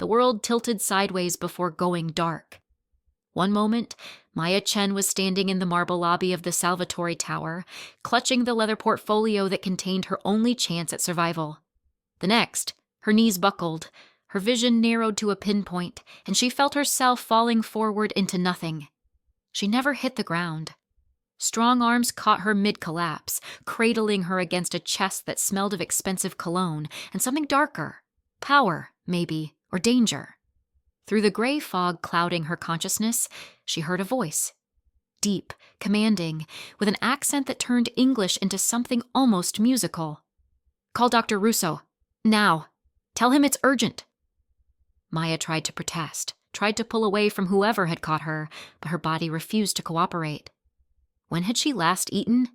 the world tilted sideways before going dark. One moment, Maya Chen was standing in the marble lobby of the Salvatore Tower, clutching the leather portfolio that contained her only chance at survival. The next, her knees buckled, her vision narrowed to a pinpoint, and she felt herself falling forward into nothing. She never hit the ground. Strong arms caught her mid-collapse, cradling her against a chest that smelled of expensive cologne and something darker. Power, maybe, or danger. Through the gray fog clouding her consciousness, she heard a voice. Deep, commanding, with an accent that turned English into something almost musical. "Call Dr. Russo. Now. Tell him it's urgent." Maya tried to protest, tried to pull away from whoever had caught her, but her body refused to cooperate. When had she last eaten?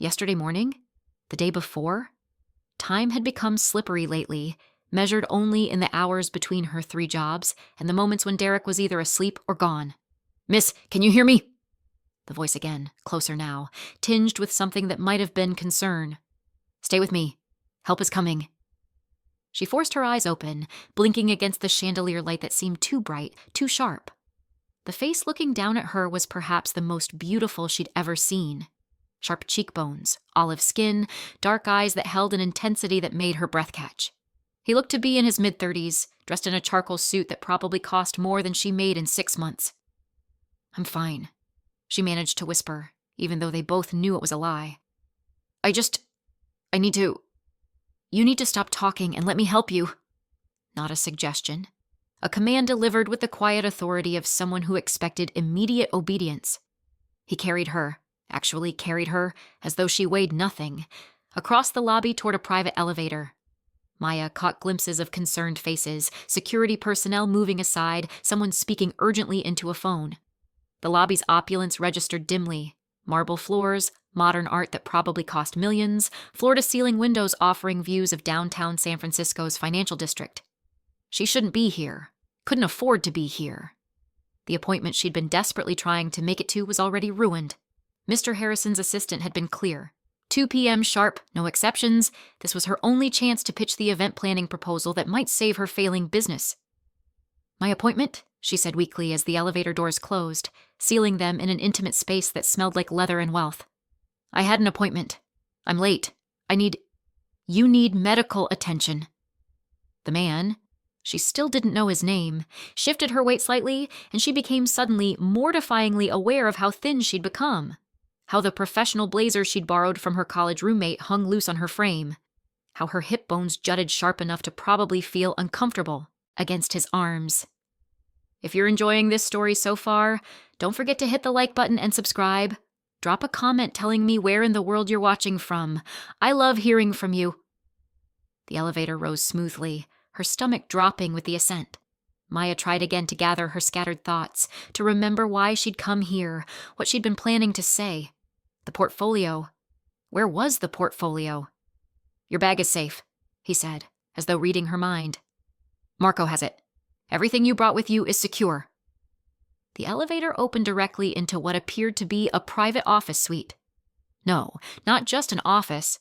Yesterday morning? The day before? Time had become slippery lately, measured only in the hours between her 3 jobs and the moments when Derek was either asleep or gone. "Miss, can you hear me?" The voice again, closer now, tinged with something that might have been concern. "Stay with me. Help is coming." She forced her eyes open, blinking against the chandelier light that seemed too bright, too sharp. The face looking down at her was perhaps the most beautiful she'd ever seen. Sharp cheekbones, olive skin, dark eyes that held an intensity that made her breath catch. He looked to be in his mid-30s, dressed in a charcoal suit that probably cost more than she made in 6 months. "I'm fine," she managed to whisper, even though they both knew it was a lie. I need to... You need to stop talking and let me help you." Not a suggestion. A command delivered with the quiet authority of someone who expected immediate obedience. He carried her, actually carried her, as though she weighed nothing, across the lobby toward a private elevator. Maya caught glimpses of concerned faces, security personnel moving aside, someone speaking urgently into a phone. The lobby's opulence registered dimly. Marble floors, modern art that probably cost millions, floor-to-ceiling windows offering views of downtown San Francisco's financial district. She shouldn't be here. Couldn't afford to be here. The appointment she'd been desperately trying to make it to was already ruined. Mr. Harrison's assistant had been clear. 2 p.m. sharp, no exceptions. This was her only chance to pitch the event planning proposal that might save her failing business. "My appointment?" she said weakly as the elevator doors closed, sealing them in an intimate space that smelled like leather and wealth. "I had an appointment. I'm late. You need medical attention." The man, she still didn't know his name, shifted her weight slightly, and she became suddenly mortifyingly aware of how thin she'd become. How the professional blazer she'd borrowed from her college roommate hung loose on her frame. How her hip bones jutted sharp enough to probably feel uncomfortable against his arms. If you're enjoying this story so far, don't forget to hit the like button and subscribe. Drop a comment telling me where in the world you're watching from. I love hearing from you. The elevator rose smoothly, her stomach dropping with the ascent. Maya tried again to gather her scattered thoughts, to remember why she'd come here, what she'd been planning to say. The portfolio. Where was the portfolio? "Your bag is safe," he said, as though reading her mind. "Marco has it. Everything you brought with you is secure." The elevator opened directly into what appeared to be a private office suite. No, not just an office,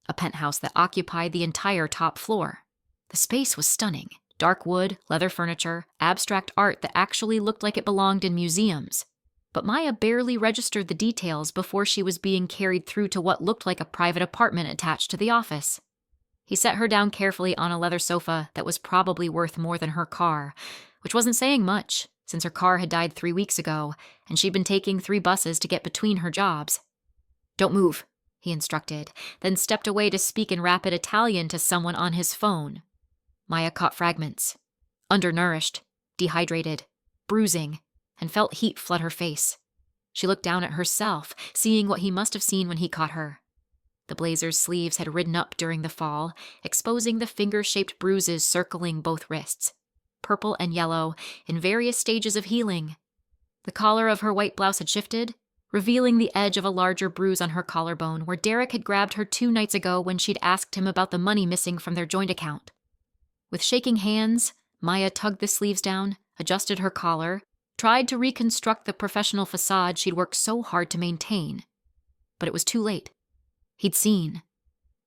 a penthouse that occupied the entire top floor. The space was stunning. Dark wood, leather furniture, abstract art that actually looked like it belonged in museums. But Maya barely registered the details before she was being carried through to what looked like a private apartment attached to the office. He set her down carefully on a leather sofa that was probably worth more than her car, which wasn't saying much, since her car had died 3 weeks ago, and she'd been taking 3 buses to get between her jobs. "Don't move," he instructed, then stepped away to speak in rapid Italian to someone on his phone. Maya caught fragments. Undernourished, dehydrated, bruising, and felt heat flood her face. She looked down at herself, seeing what he must have seen when he caught her. The blazer's sleeves had ridden up during the fall, exposing the finger-shaped bruises circling both wrists. Purple and yellow, in various stages of healing. The collar of her white blouse had shifted, revealing the edge of a larger bruise on her collarbone where Derek had grabbed her 2 nights ago when she'd asked him about the money missing from their joint account. With shaking hands, Maya tugged the sleeves down, adjusted her collar, tried to reconstruct the professional facade she'd worked so hard to maintain. But it was too late. He'd seen.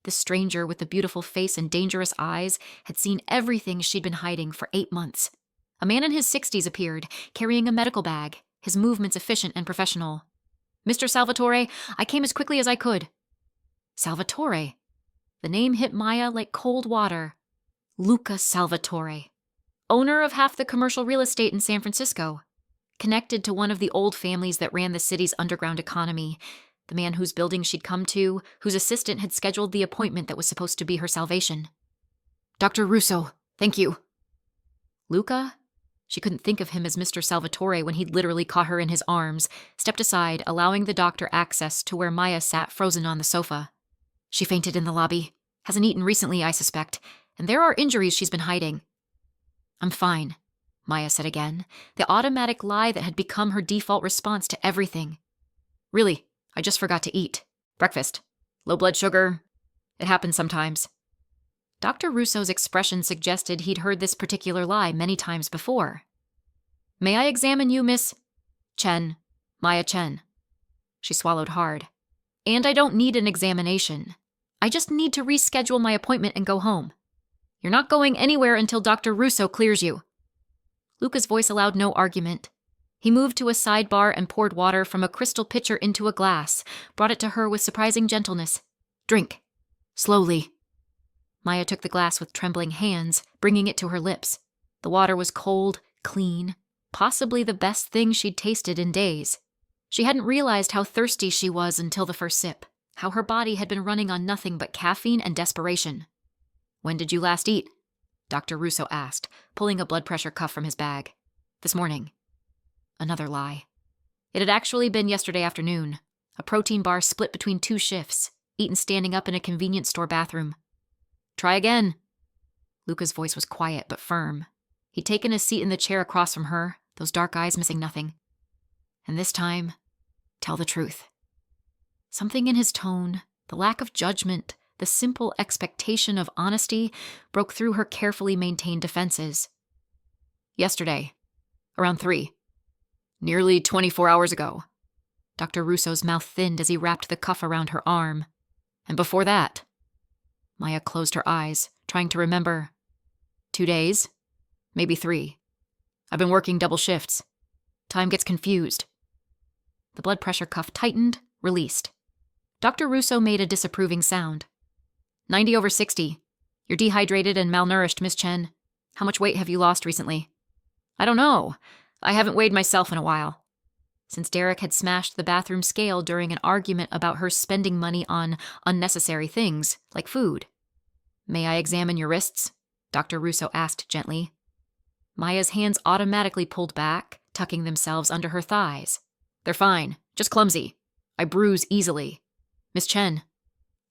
The stranger with the beautiful face and dangerous eyes had seen everything she'd been hiding for 8 months. A man in his 60s appeared, carrying a medical bag, his movements efficient and professional. "Mr. Salvatore, I came as quickly as I could." Salvatore. The name hit Maya like cold water. Luca Salvatore. Owner of half the commercial real estate in San Francisco. Connected to one of the old families that ran the city's underground economy. The man whose building she'd come to, whose assistant had scheduled the appointment that was supposed to be her salvation. "Dr. Russo, thank you." Luca? She couldn't think of him as Mr. Salvatore when he'd literally caught her in his arms, stepped aside, allowing the doctor access to where Maya sat frozen on the sofa. "She fainted in the lobby. Hasn't eaten recently, I suspect, and there are injuries she's been hiding." "I'm fine," Maya said again, the automatic lie that had become her default response to everything. "Really, I just forgot to eat. Breakfast. Low blood sugar. It happens sometimes." Dr. Russo's expression suggested he'd heard this particular lie many times before. "May I examine you, Miss Chen? Maya Chen." She swallowed hard. "And I don't need an examination. I just need to reschedule my appointment and go home. You're not going anywhere until Dr. Russo clears you." Luca's voice allowed no argument. He moved to a sidebar and poured water from a crystal pitcher into a glass, brought it to her with surprising gentleness. "Drink. Slowly." Maya took the glass with trembling hands, bringing it to her lips. The water was cold, clean, possibly the best thing she'd tasted in days. She hadn't realized how thirsty she was until the first sip, how her body had been running on nothing but caffeine and desperation. "When did you last eat?" Dr. Russo asked, pulling a blood pressure cuff from his bag. "This morning." Another lie. It had actually been yesterday afternoon, a protein bar split between 2 shifts, eaten standing up in a convenience store bathroom. "Try again." Luca's voice was quiet but firm. He'd taken a seat in the chair across from her, those dark eyes missing nothing. "And this time, tell the truth." Something in his tone, the lack of judgment, the simple expectation of honesty, broke through her carefully maintained defenses. "Yesterday, around 3. Nearly 24 hours ago." Dr. Russo's mouth thinned as he wrapped the cuff around her arm. "And before that?" Maya closed her eyes, trying to remember. 2 days? Maybe 3. I've been working double shifts. Time gets confused." The blood pressure cuff tightened, released. Dr. Russo made a disapproving sound. 90/60. You're dehydrated and malnourished, Miss Chen. How much weight have you lost recently?" "I don't know. I haven't weighed myself in a while." Since Derek had smashed the bathroom scale during an argument about her spending money on unnecessary things, like food. "May I examine your wrists?" Dr. Russo asked gently. Maya's hands automatically pulled back, tucking themselves under her thighs. "They're fine, just clumsy. I bruise easily. Miss Chen."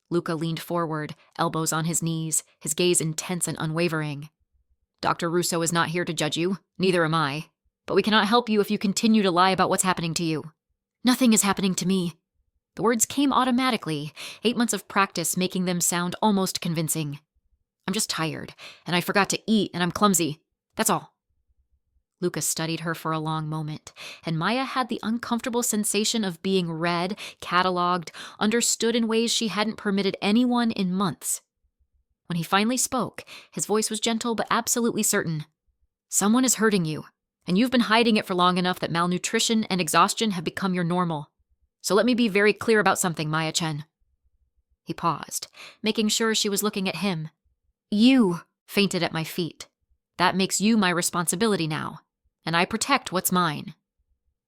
Luca leaned forward, elbows on his knees, his gaze intense and unwavering. "Dr. Russo is not here to judge you, neither am I. But we cannot help you if you continue to lie about what's happening to you." "Nothing is happening to me." The words came automatically, 8 months of practice making them sound almost convincing. "I'm just tired, and I forgot to eat, and I'm clumsy. That's all." Luca studied her for a long moment, and Maya had the uncomfortable sensation of being read, cataloged, understood in ways she hadn't permitted anyone in months. When he finally spoke, his voice was gentle but absolutely certain. "Someone is hurting you, and you've been hiding it for long enough that malnutrition and exhaustion have become your normal. So let me be very clear about something, Maya Chen." He paused, making sure she was looking at him. "You fainted at my feet. That makes you my responsibility now, and I protect what's mine."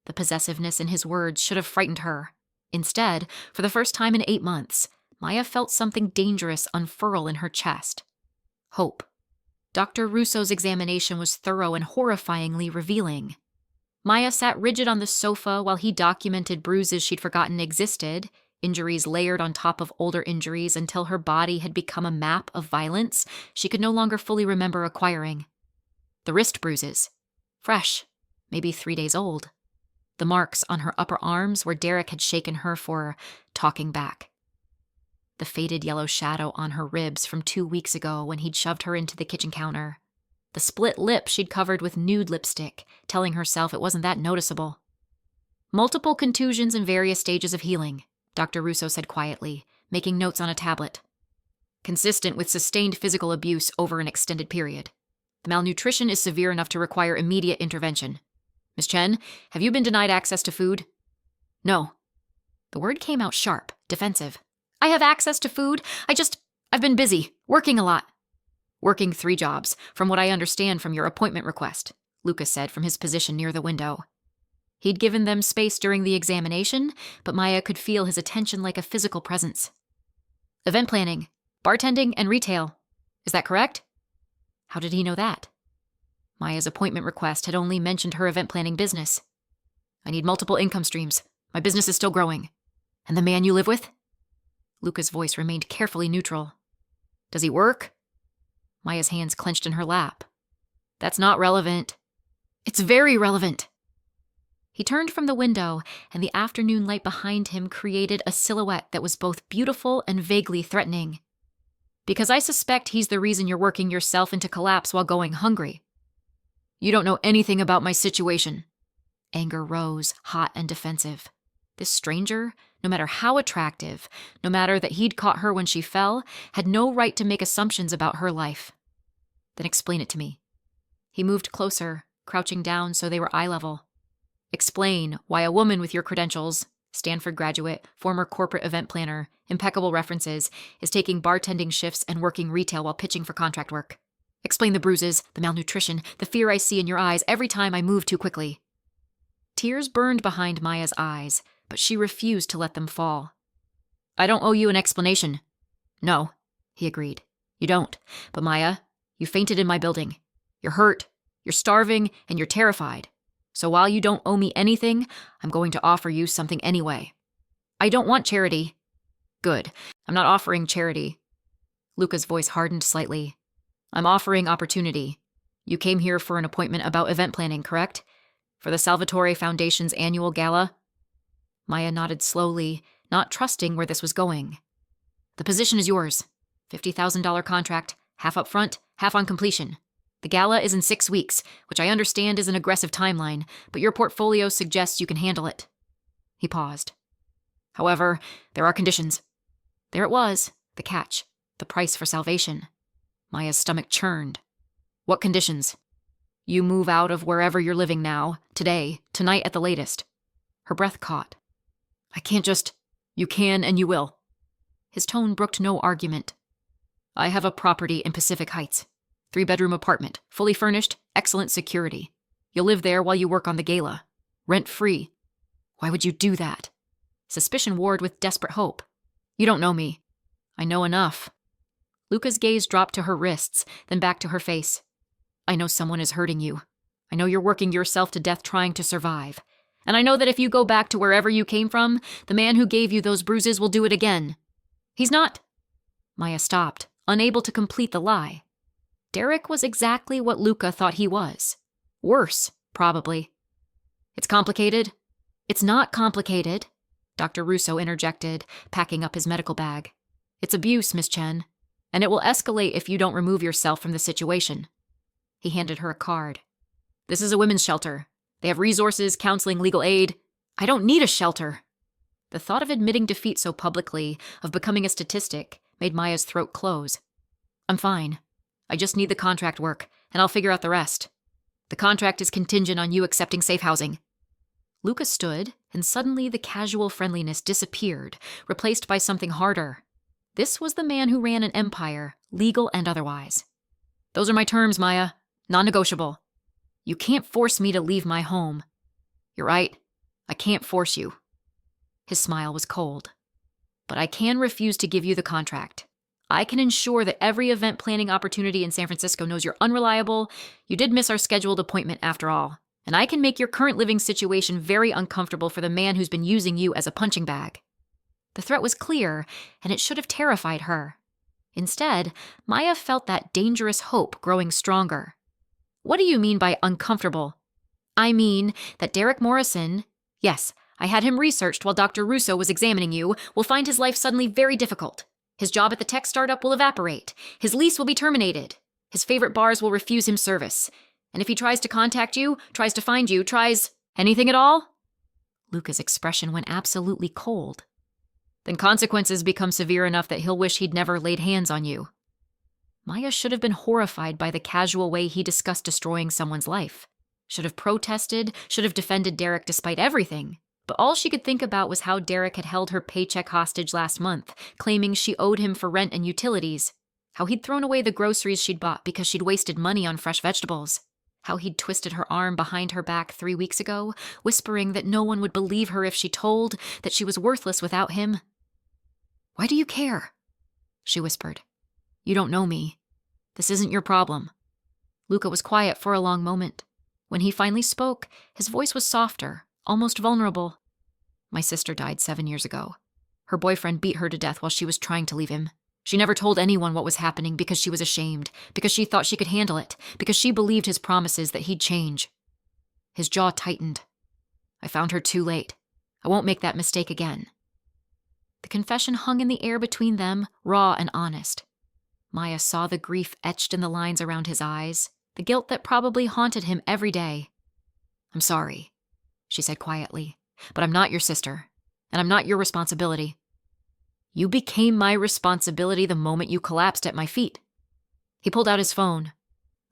The possessiveness in his words should have frightened her. Instead, for the first time in 8 months, Maya felt something dangerous unfurl in her chest. Hope. Dr. Russo's examination was thorough and horrifyingly revealing. Maya sat rigid on the sofa while he documented bruises she'd forgotten existed, injuries layered on top of older injuries until her body had become a map of violence she could no longer fully remember acquiring. The wrist bruises. Fresh, maybe 3 days old. The marks on her upper arms where Derek had shaken her for talking back. The faded yellow shadow on her ribs from 2 weeks ago when he'd shoved her into the kitchen counter. The split lip she'd covered with nude lipstick, telling herself it wasn't that noticeable. "Multiple contusions in various stages of healing," Dr. Russo said quietly, making notes on a tablet. consistent with sustained physical abuse over an extended period. The malnutrition is severe enough to require immediate intervention. Miss Chen, have you been denied access to food? No. The word came out sharp, defensive. I have access to food. I've been busy, working a lot. Working 3 jobs, from what I understand from your appointment request, Lucas said from his position near the window. He'd given them space during the examination, but Maya could feel his attention like a physical presence. Event planning, bartending, and retail. Is that correct? How did he know that? Maya's appointment request had only mentioned her event planning business. I need multiple income streams. My business is still growing. And the man you live with? Luca's voice remained carefully neutral. Does he work? Maya's hands clenched in her lap. That's not relevant. It's very relevant. He turned from the window, and the afternoon light behind him created a silhouette that was both beautiful and vaguely threatening. Because I suspect he's the reason you're working yourself into collapse while going hungry. You don't know anything about my situation. Anger rose, hot and defensive. This stranger, no matter how attractive, no matter that he'd caught her when she fell, had no right to make assumptions about her life. Then explain it to me. He moved closer, crouching down so they were eye level. Explain why a woman with your credentials, Stanford graduate, former corporate event planner, impeccable references, is taking bartending shifts and working retail while pitching for contract work. Explain the bruises, the malnutrition, the fear I see in your eyes every time I move too quickly. Tears burned behind Maya's eyes, but she refused to let them fall. I don't owe you an explanation. No, he agreed. You don't. But Maya, you fainted in my building. You're hurt, you're starving, and you're terrified. So while you don't owe me anything, I'm going to offer you something anyway. I don't want charity. Good. I'm not offering charity. Luca's voice hardened slightly. I'm offering opportunity. You came here for an appointment about event planning, correct? For the Salvatore Foundation's annual gala? Maya nodded slowly, not trusting where this was going. The position is yours. $50,000 contract, half up front, half on completion. The gala is in 6 weeks, which I understand is an aggressive timeline, but your portfolio suggests you can handle it. He paused. However, there are conditions. There it was, the catch, the price for salvation. Maya's stomach churned. What conditions? You move out of wherever you're living now, today, tonight at the latest. Her breath caught. I can't just... You can and you will. His tone brooked no argument. I have a property in Pacific Heights. 3-bedroom apartment, fully furnished, excellent security. You'll live there while you work on the gala. Rent-free. Why would you do that? Suspicion warred with desperate hope. You don't know me. I know enough. Luca's gaze dropped to her wrists, then back to her face. I know someone is hurting you. I know you're working yourself to death trying to survive. And I know that if you go back to wherever you came from, the man who gave you those bruises will do it again. He's not... Maya stopped, unable to complete the lie. Derek was exactly what Luca thought he was. Worse, probably. It's complicated? It's not complicated, Dr. Russo interjected, packing up his medical bag. It's abuse, Miss Chen, and it will escalate if you don't remove yourself from the situation. He handed her a card. This is a women's shelter. They have resources, counseling, legal aid. I don't need a shelter. The thought of admitting defeat so publicly, of becoming a statistic, made Maya's throat close. I'm fine. I just need the contract work, and I'll figure out the rest. The contract is contingent on you accepting safe housing. Luca stood, and suddenly the casual friendliness disappeared, replaced by something harder. This was the man who ran an empire, legal and otherwise. Those are my terms, Maya. Non-negotiable. You can't force me to leave my home. You're right. I can't force you. His smile was cold. But I can refuse to give you the contract. I can ensure that every event planning opportunity in San Francisco knows you're unreliable. You did miss our scheduled appointment after all. And I can make your current living situation very uncomfortable for the man who's been using you as a punching bag. The threat was clear, and it should have terrified her. Instead, Maya felt that dangerous hope growing stronger. What do you mean by uncomfortable? I mean that Derek Morrison, yes, I had him researched while Dr. Russo was examining you, will find his life suddenly very difficult. His job at the tech startup will evaporate. His lease will be terminated. His favorite bars will refuse him service. And if he tries to contact you, tries to find you, tries anything at all? Luca's expression went absolutely cold. Then consequences become severe enough that he'll wish he'd never laid hands on you. Maya should have been horrified by the casual way he discussed destroying someone's life. Should have protested, should have defended Derek despite everything. But all she could think about was how Derek had held her paycheck hostage last month, claiming she owed him for rent and utilities. How he'd thrown away the groceries she'd bought because she'd wasted money on fresh vegetables. How he'd twisted her arm behind her back 3 weeks ago, whispering that no one would believe her if she told, that she was worthless without him. "Why do you care?" she whispered. "You don't know me. This isn't your problem." Luca was quiet for a long moment. When he finally spoke, his voice was softer, almost vulnerable. "My sister died 7 years ago. Her boyfriend beat her to death while she was trying to leave him. She never told anyone what was happening because she was ashamed, because she thought she could handle it, because she believed his promises that he'd change." His jaw tightened. "I found her too late. I won't make that mistake again." The confession hung in the air between them, raw and honest. Maya saw the grief etched in the lines around his eyes, the guilt that probably haunted him every day. "I'm sorry," she said quietly, "but I'm not your sister, and I'm not your responsibility. You became my responsibility the moment you collapsed at my feet." He pulled out his phone.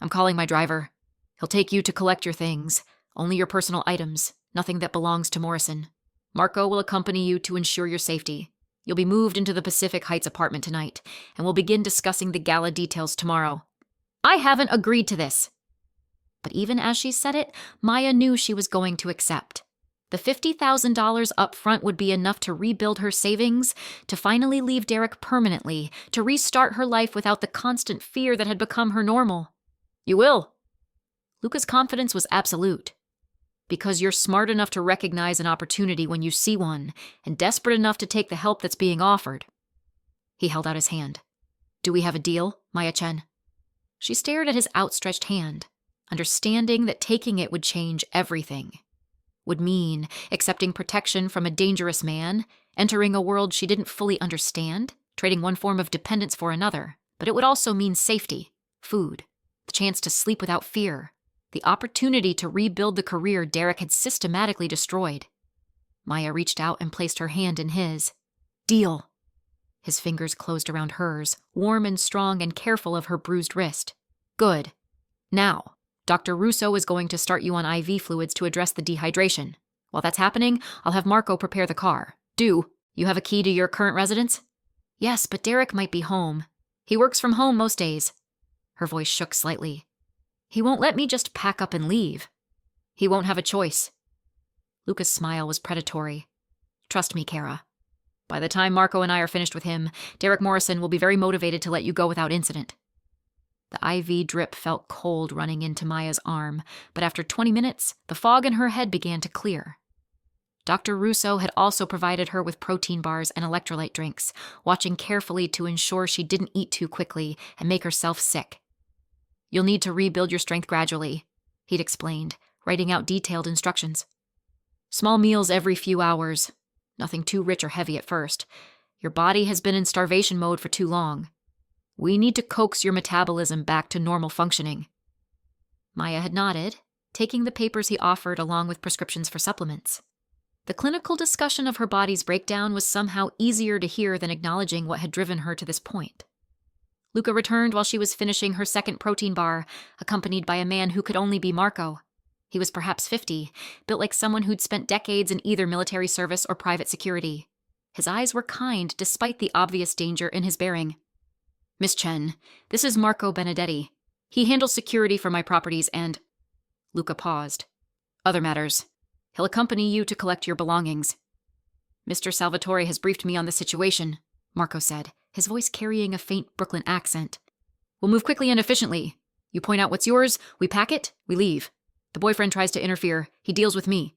"I'm calling my driver. He'll take you to collect your things, only your personal items, nothing that belongs to Morrison. Marco will accompany you to ensure your safety. You'll be moved into the Pacific Heights apartment tonight, and we'll begin discussing the gala details tomorrow." "I haven't agreed to this." But even as she said it, Maya knew she was going to accept. The $50,000 up front would be enough to rebuild her savings, to finally leave Derek permanently, to restart her life without the constant fear that had become her normal. "You will." Luca's confidence was absolute. "Because you're smart enough to recognize an opportunity when you see one, and desperate enough to take the help that's being offered." He held out his hand. "Do we have a deal, Maya Chen?" She stared at his outstretched hand, understanding that taking it would change everything. Would mean accepting protection from a dangerous man, entering a world she didn't fully understand, trading one form of dependence for another. But it would also mean safety, food, the chance to sleep without fear, the opportunity to rebuild the career Derek had systematically destroyed. Maya reached out and placed her hand in his. "Deal." His fingers closed around hers, warm and strong and careful of her bruised wrist. "Good. Now, Dr. Russo is going to start you on IV fluids to address the dehydration. While that's happening, I'll have Marco prepare the car. Do you have a key to your current residence?" "Yes, but Derek might be home. He works from home most days." Her voice shook slightly. "He won't let me just pack up and leave." "He won't have a choice." Luca's smile was predatory. "Trust me, Kara. By the time Marco and I are finished with him, Derek Morrison will be very motivated to let you go without incident." The IV drip felt cold running into Maya's arm, but after 20 minutes, the fog in her head began to clear. Dr. Russo had also provided her with protein bars and electrolyte drinks, watching carefully to ensure she didn't eat too quickly and make herself sick. "You'll need to rebuild your strength gradually," he'd explained, writing out detailed instructions. "Small meals every few hours. Nothing too rich or heavy at first. Your body has been in starvation mode for too long. We need to coax your metabolism back to normal functioning." Maya had nodded, taking the papers he offered along with prescriptions for supplements. The clinical discussion of her body's breakdown was somehow easier to hear than acknowledging what had driven her to this point. Luca returned while she was finishing her second protein bar, accompanied by a man who could only be Marco. He was perhaps 50, built like someone who'd spent decades in either military service or private security. His eyes were kind despite the obvious danger in his bearing. "Miss Chen, this is Marco Benedetti. He handles security for my properties and—" Luca paused. "Other matters. He'll accompany you to collect your belongings." "Mr. Salvatore has briefed me on the situation," Marco said, his voice carrying a faint Brooklyn accent. "We'll move quickly and efficiently. You point out what's yours, we pack it, we leave. The boyfriend tries to interfere. He deals with me."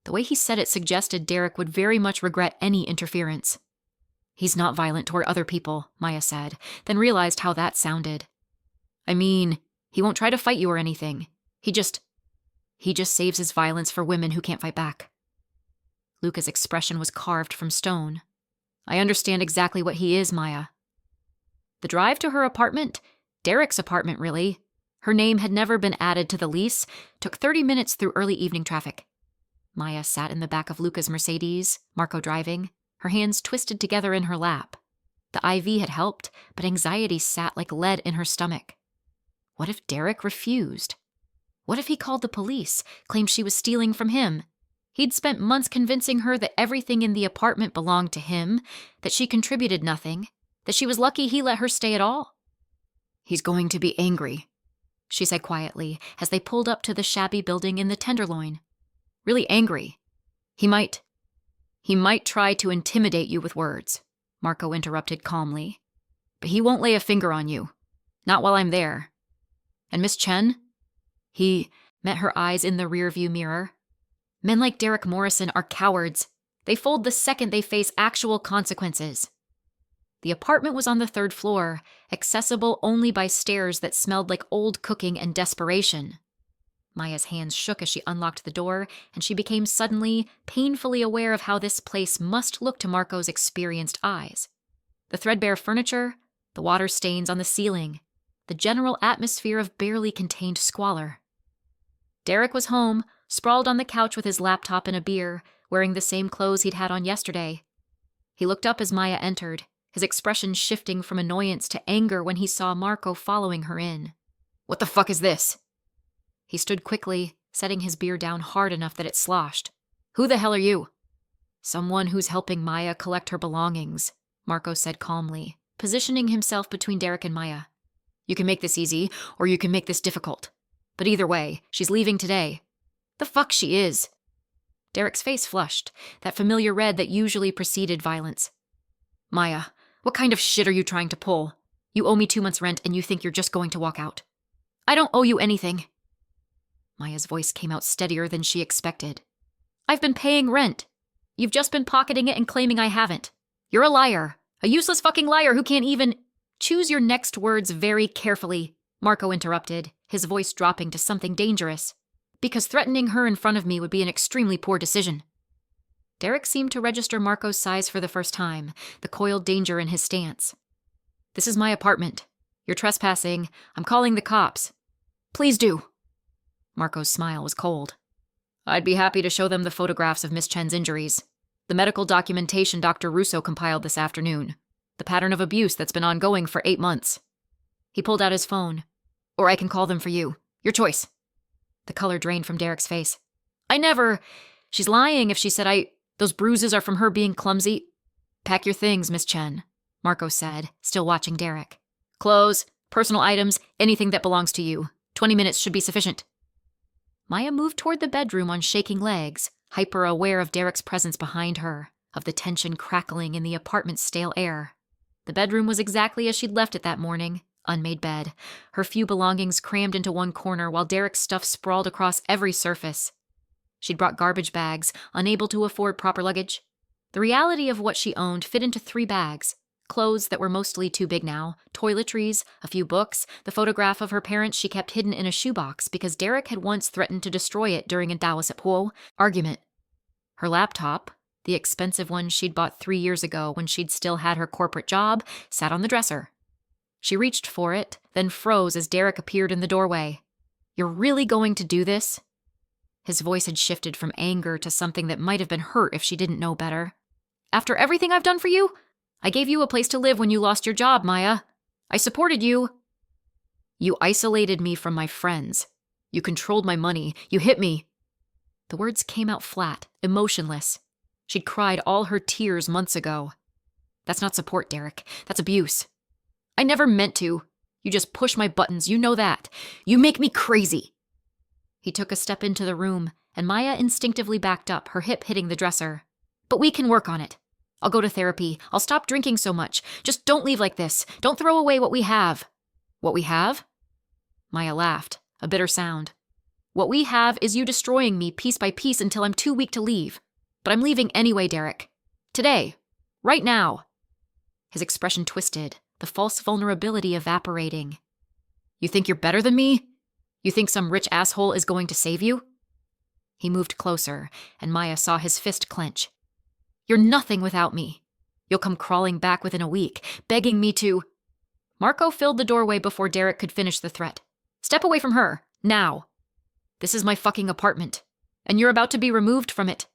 The way he said it suggested Derek would very much regret any interference. "He's not violent toward other people," Maya said, then realized how that sounded. "I mean, he won't try to fight you or anything. He just saves his violence for women who can't fight back." Luca's expression was carved from stone. "I understand exactly what he is, Maya." The drive to her apartment, Derek's apartment really, her name had never been added to the lease, took 30 minutes through early evening traffic. Maya sat in the back of Luca's Mercedes, Marco driving, her hands twisted together in her lap. The IV had helped, but anxiety sat like lead in her stomach. What if Derek refused? What if he called the police, claimed she was stealing from him? He'd spent months convincing her that everything in the apartment belonged to him, that she contributed nothing, that she was lucky he let her stay at all. "He's going to be angry," she said quietly as they pulled up to the shabby building in the Tenderloin. "Really angry. He might try to intimidate you with words," Marco interrupted calmly. "But he won't lay a finger on you. Not while I'm there. And Miss Chen?" He met her eyes in the rearview mirror. "Men like Derek Morrison are cowards. They fold the second they face actual consequences." The apartment was on the 3rd floor, accessible only by stairs that smelled like old cooking and desperation. Maya's hands shook as she unlocked the door, and she became suddenly, painfully aware of how this place must look to Marco's experienced eyes. The threadbare furniture, the water stains on the ceiling, the general atmosphere of barely contained squalor. Derek was home, sprawled on the couch with his laptop and a beer, wearing the same clothes he'd had on yesterday. He looked up as Maya entered, his expression shifting from annoyance to anger when he saw Marco following her in. "What the fuck is this?" He stood quickly, setting his beer down hard enough that it sloshed. "Who the hell are you?" "Someone who's helping Maya collect her belongings," Marco said calmly, positioning himself between Derek and Maya. "You can make this easy, or you can make this difficult. But either way, she's leaving today." "The fuck she is." Derek's face flushed, that familiar red that usually preceded violence. "Maya, what kind of shit are you trying to pull? You owe me 2 months' rent and you think you're just going to walk out." "I don't owe you anything." Maya's voice came out steadier than she expected. "I've been paying rent. You've just been pocketing it and claiming I haven't. You're a liar. A useless fucking liar who can't even—" "Choose your next words very carefully," Marco interrupted, his voice dropping to something dangerous. "Because threatening her in front of me would be an extremely poor decision." Derek seemed to register Marco's size for the first time, the coiled danger in his stance. "This is my apartment. You're trespassing. I'm calling the cops." "Please do." Marco's smile was cold. "I'd be happy to show them the photographs of Miss Chen's injuries. The medical documentation Dr. Russo compiled this afternoon. The pattern of abuse that's been ongoing for 8 months. He pulled out his phone. "Or I can call them for you. Your choice." The color drained from Derek's face. "I never— She's lying if she said those bruises are from her being clumsy." "Pack your things, Miss Chen," Marco said, still watching Derek. "Clothes, personal items, anything that belongs to you. 20 minutes should be sufficient." Maya moved toward the bedroom on shaking legs, hyper-aware of Derek's presence behind her, of the tension crackling in the apartment's stale air. The bedroom was exactly as she'd left it that morning, unmade bed, her few belongings crammed into one corner while Derek's stuff sprawled across every surface. She'd brought garbage bags, unable to afford proper luggage. The reality of what she owned fit into 3 bags. Clothes that were mostly too big now, toiletries, a few books, the photograph of her parents she kept hidden in a shoebox because Derek had once threatened to destroy it during a Dawasepo argument. Her laptop, the expensive one she'd bought 3 years ago when she'd still had her corporate job, sat on the dresser. She reached for it, then froze as Derek appeared in the doorway. "You're really going to do this?" His voice had shifted from anger to something that might have been hurt if she didn't know better. "After everything I've done for you? I gave you a place to live when you lost your job, Maya. I supported you." "You isolated me from my friends. You controlled my money. You hit me." The words came out flat, emotionless. She'd cried all her tears months ago. "That's not support, Derek. That's abuse." "I never meant to. You just push my buttons, you know that. You make me crazy." He took a step into the room, and Maya instinctively backed up, her hip hitting the dresser. "But we can work on it. I'll go to therapy. I'll stop drinking so much. Just don't leave like this. Don't throw away what we have." "What we have?" Maya laughed, a bitter sound. "What we have is you destroying me piece by piece until I'm too weak to leave. But I'm leaving anyway, Derek. Today. Right now." His expression twisted, the false vulnerability evaporating. "You think you're better than me? You think some rich asshole is going to save you?" He moved closer, and Maya saw his fist clench. "You're nothing without me. You'll come crawling back within a week, begging me to—" Marco filled the doorway before Derek could finish the threat. "Step away from her, now. This is my fucking apartment, and you're about to be removed from it."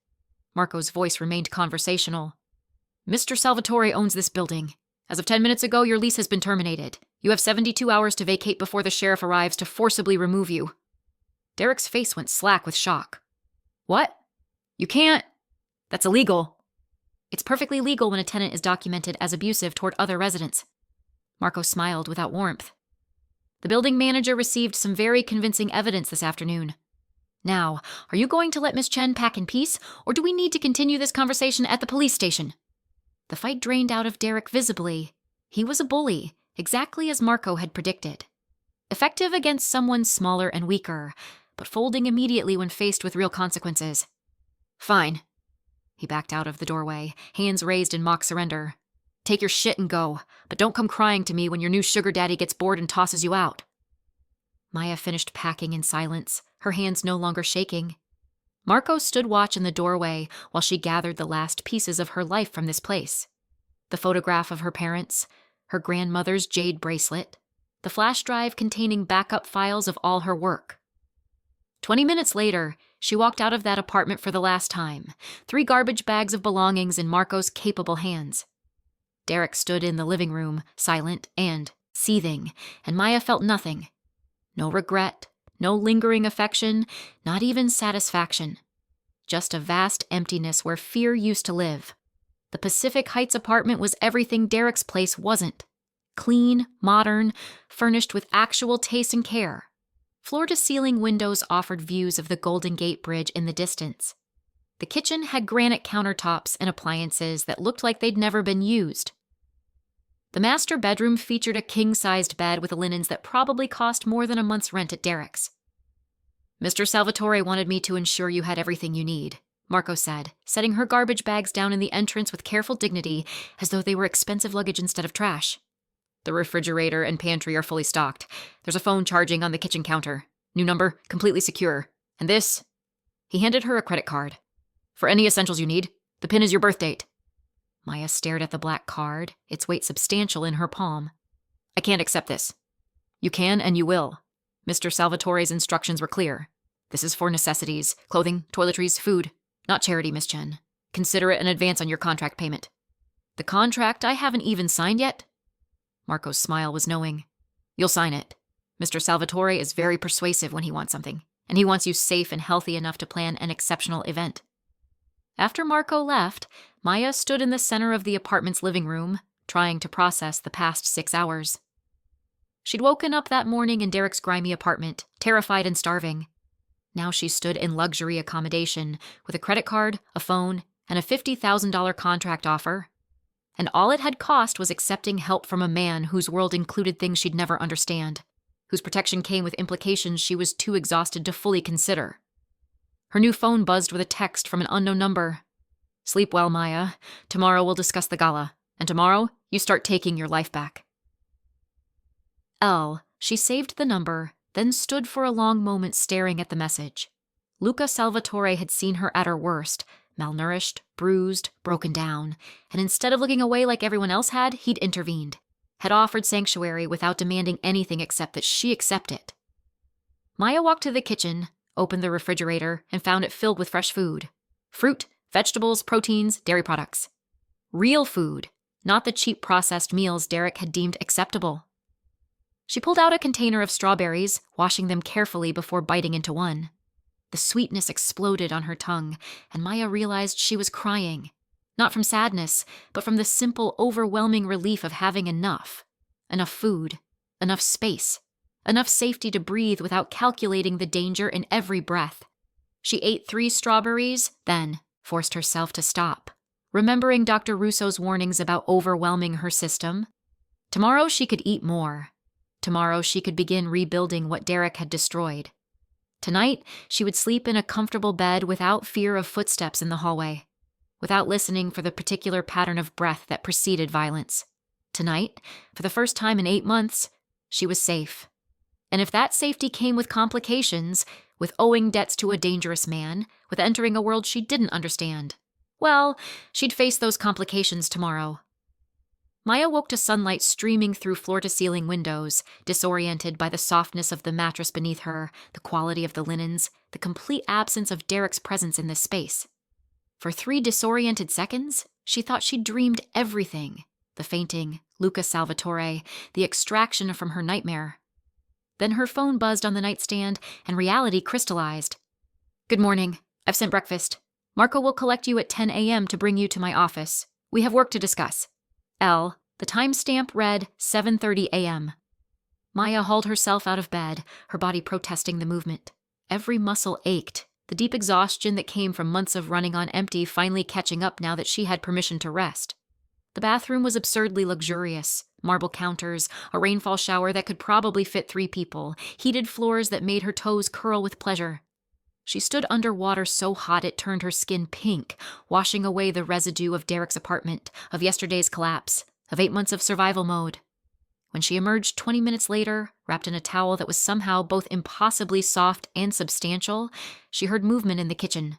Marco's voice remained conversational. Mr. Salvatore owns this building. As of 10 minutes ago, your lease has been terminated. You have 72 hours to vacate before the sheriff arrives to forcibly remove you. Derek's face went slack with shock. What? You can't. That's illegal. It's perfectly legal when a tenant is documented as abusive toward other residents. Marco smiled without warmth. The building manager received some very convincing evidence this afternoon. Now, are you going to let Miss Chen pack in peace, or do we need to continue this conversation at the police station? The fight drained out of Derek visibly. He was a bully, exactly as Marco had predicted. Effective against someone smaller and weaker, but folding immediately when faced with real consequences. Fine. He backed out of the doorway, hands raised in mock surrender. Take your shit and go, but don't come crying to me when your new sugar daddy gets bored and tosses you out. Maya finished packing in silence, her hands no longer shaking. Marco stood watch in the doorway while she gathered the last pieces of her life from this place. The photograph of her parents, her grandmother's jade bracelet, the flash drive containing backup files of all her work. 20 minutes later, she walked out of that apartment for the last time, 3 garbage bags of belongings in Marco's capable hands. Derek stood in the living room, silent and seething, and Maya felt nothing. No regret, no lingering affection, not even satisfaction. Just a vast emptiness where fear used to live. The Pacific Heights apartment was everything Derek's place wasn't. Clean, modern, furnished with actual taste and care. Floor-to-ceiling windows offered views of the Golden Gate Bridge in the distance. The kitchen had granite countertops and appliances that looked like they'd never been used. The master bedroom featured a king-sized bed with linens that probably cost more than a month's rent at Derek's. Mr. Salvatore wanted me to ensure you had everything you need, Marco said, setting her garbage bags down in the entrance with careful dignity, as though they were expensive luggage instead of trash. The refrigerator and pantry are fully stocked. There's a phone charging on the kitchen counter. New number, completely secure. And this? He handed her a credit card. For any essentials you need, the PIN is your birth date. Maya stared at the black card, its weight substantial in her palm. I can't accept this. You can and you will. Mr. Salvatore's instructions were clear. This is for necessities, clothing, toiletries, food. Not charity, Miss Chen. Consider it an advance on your contract payment. The contract I haven't even signed yet? Marco's smile was knowing. You'll sign it. Mr. Salvatore is very persuasive when he wants something, and he wants you safe and healthy enough to plan an exceptional event. After Marco left, Maya stood in the center of the apartment's living room, trying to process the past 6 hours. She'd woken up that morning in Derek's grimy apartment, terrified and starving. Now she stood in luxury accommodation, with a credit card, a phone, and a $50,000 contract offer. And all it had cost was accepting help from a man whose world included things she'd never understand, whose protection came with implications she was too exhausted to fully consider. Her new phone buzzed with a text from an unknown number. Sleep well, Maya. Tomorrow we'll discuss the gala, and tomorrow you start taking your life back. She saved the number, then stood for a long moment staring at the message. Luca Salvatore had seen her at her worst, malnourished, bruised, broken down, and instead of looking away like everyone else he'd intervened, had offered sanctuary without demanding anything except that she accept it. Maya walked to the kitchen, opened the refrigerator, and found it filled with fresh food. Fruit, vegetables, proteins, dairy products. Real food, not the cheap processed meals Derek had deemed acceptable. She pulled out a container of strawberries, washing them carefully before biting into one. The sweetness exploded on her tongue, and Maya realized she was crying. Not from sadness, but from the simple, overwhelming relief of having enough. Enough food, enough space, enough safety to breathe without calculating the danger in every breath. She ate 3 strawberries, then forced herself to stop, remembering Dr. Russo's warnings about overwhelming her system. Tomorrow she could eat more. Tomorrow she could begin rebuilding what Derek had destroyed. Tonight, she would sleep in a comfortable bed without fear of footsteps in the hallway, without listening for the particular pattern of breath that preceded violence. Tonight, for the first time in 8 months, she was safe. And if that safety came with complications, with owing debts to a dangerous man, with entering a world she didn't understand, well, she'd face those complications tomorrow. Maya woke to sunlight streaming through floor-to-ceiling windows, disoriented by the softness of the mattress beneath her, the quality of the linens, the complete absence of Derek's presence in this space. For 3 disoriented seconds, She thought she'd dreamed everything. The fainting, Luca Salvatore, the extraction from her nightmare. Then her phone buzzed on the nightstand, and reality crystallized. "Good morning. I've sent breakfast. Marco will collect you at 10 a.m. to bring you to my office. We have work to discuss. L." The timestamp read 7:30 a.m. Maya hauled herself out of bed, her body protesting the movement. Every muscle ached, the deep exhaustion that came from months of running on empty finally catching up now that she had permission to rest. The bathroom was absurdly luxurious. Marble counters, a rainfall shower that could probably fit 3 people, heated floors that made her toes curl with pleasure. She stood under water so hot it turned her skin pink, washing away the residue of Derek's apartment, of yesterday's collapse, of 8 months of survival mode. When she emerged 20 minutes later, wrapped in a towel that was somehow both impossibly soft and substantial, she heard movement in the kitchen.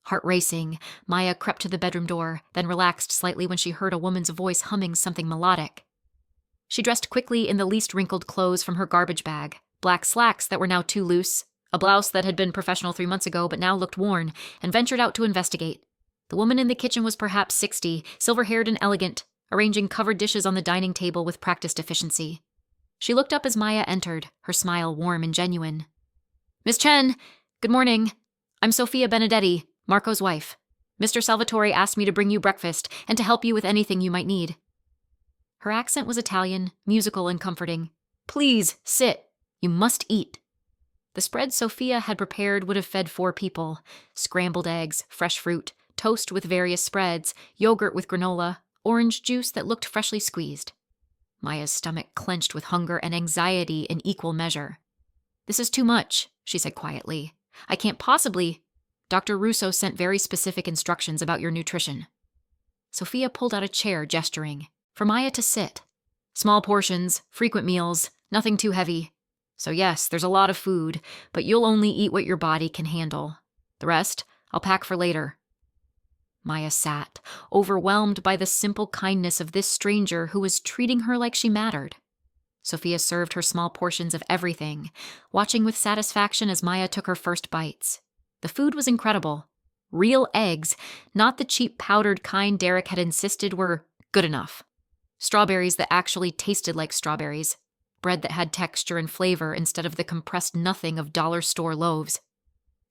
Heart racing, Maya crept to the bedroom door, then relaxed slightly when she heard a woman's voice humming something melodic. She dressed quickly in the least wrinkled clothes from her garbage bag, black slacks that were now too loose, a blouse that had been professional 3 months ago but now looked worn, and ventured out to investigate. The woman in the kitchen was perhaps 60, silver-haired and elegant, arranging covered dishes on the dining table with practiced efficiency. She looked up as Maya entered, her smile warm and genuine. "Miss Chen, good morning. I'm Sophia Benedetti, Marco's wife. Mr. Salvatore asked me to bring you breakfast and to help you with anything you might need." Her accent was Italian, musical and comforting. "Please, sit. You must eat." The spread Sophia had prepared would have fed 4 people. Scrambled eggs, fresh fruit, toast with various spreads, yogurt with granola, orange juice that looked freshly squeezed. Maya's stomach clenched with hunger and anxiety in equal measure. "This is too much," she said quietly. "I can't possibly—" "Dr. Russo sent very specific instructions about your nutrition." Sophia pulled out a chair, gesturing. For Maya to sit. "Small portions, frequent meals, nothing too heavy. So yes, there's a lot of food, but you'll only eat what your body can handle. The rest, I'll pack for later." Maya sat, overwhelmed by the simple kindness of this stranger who was treating her like she mattered. Sophia served her small portions of everything, watching with satisfaction as Maya took her first bites. The food was incredible. Real eggs, not the cheap powdered kind Derek had insisted were good enough. Strawberries that actually tasted like strawberries. Bread that had texture and flavor instead of the compressed nothing of dollar store loaves.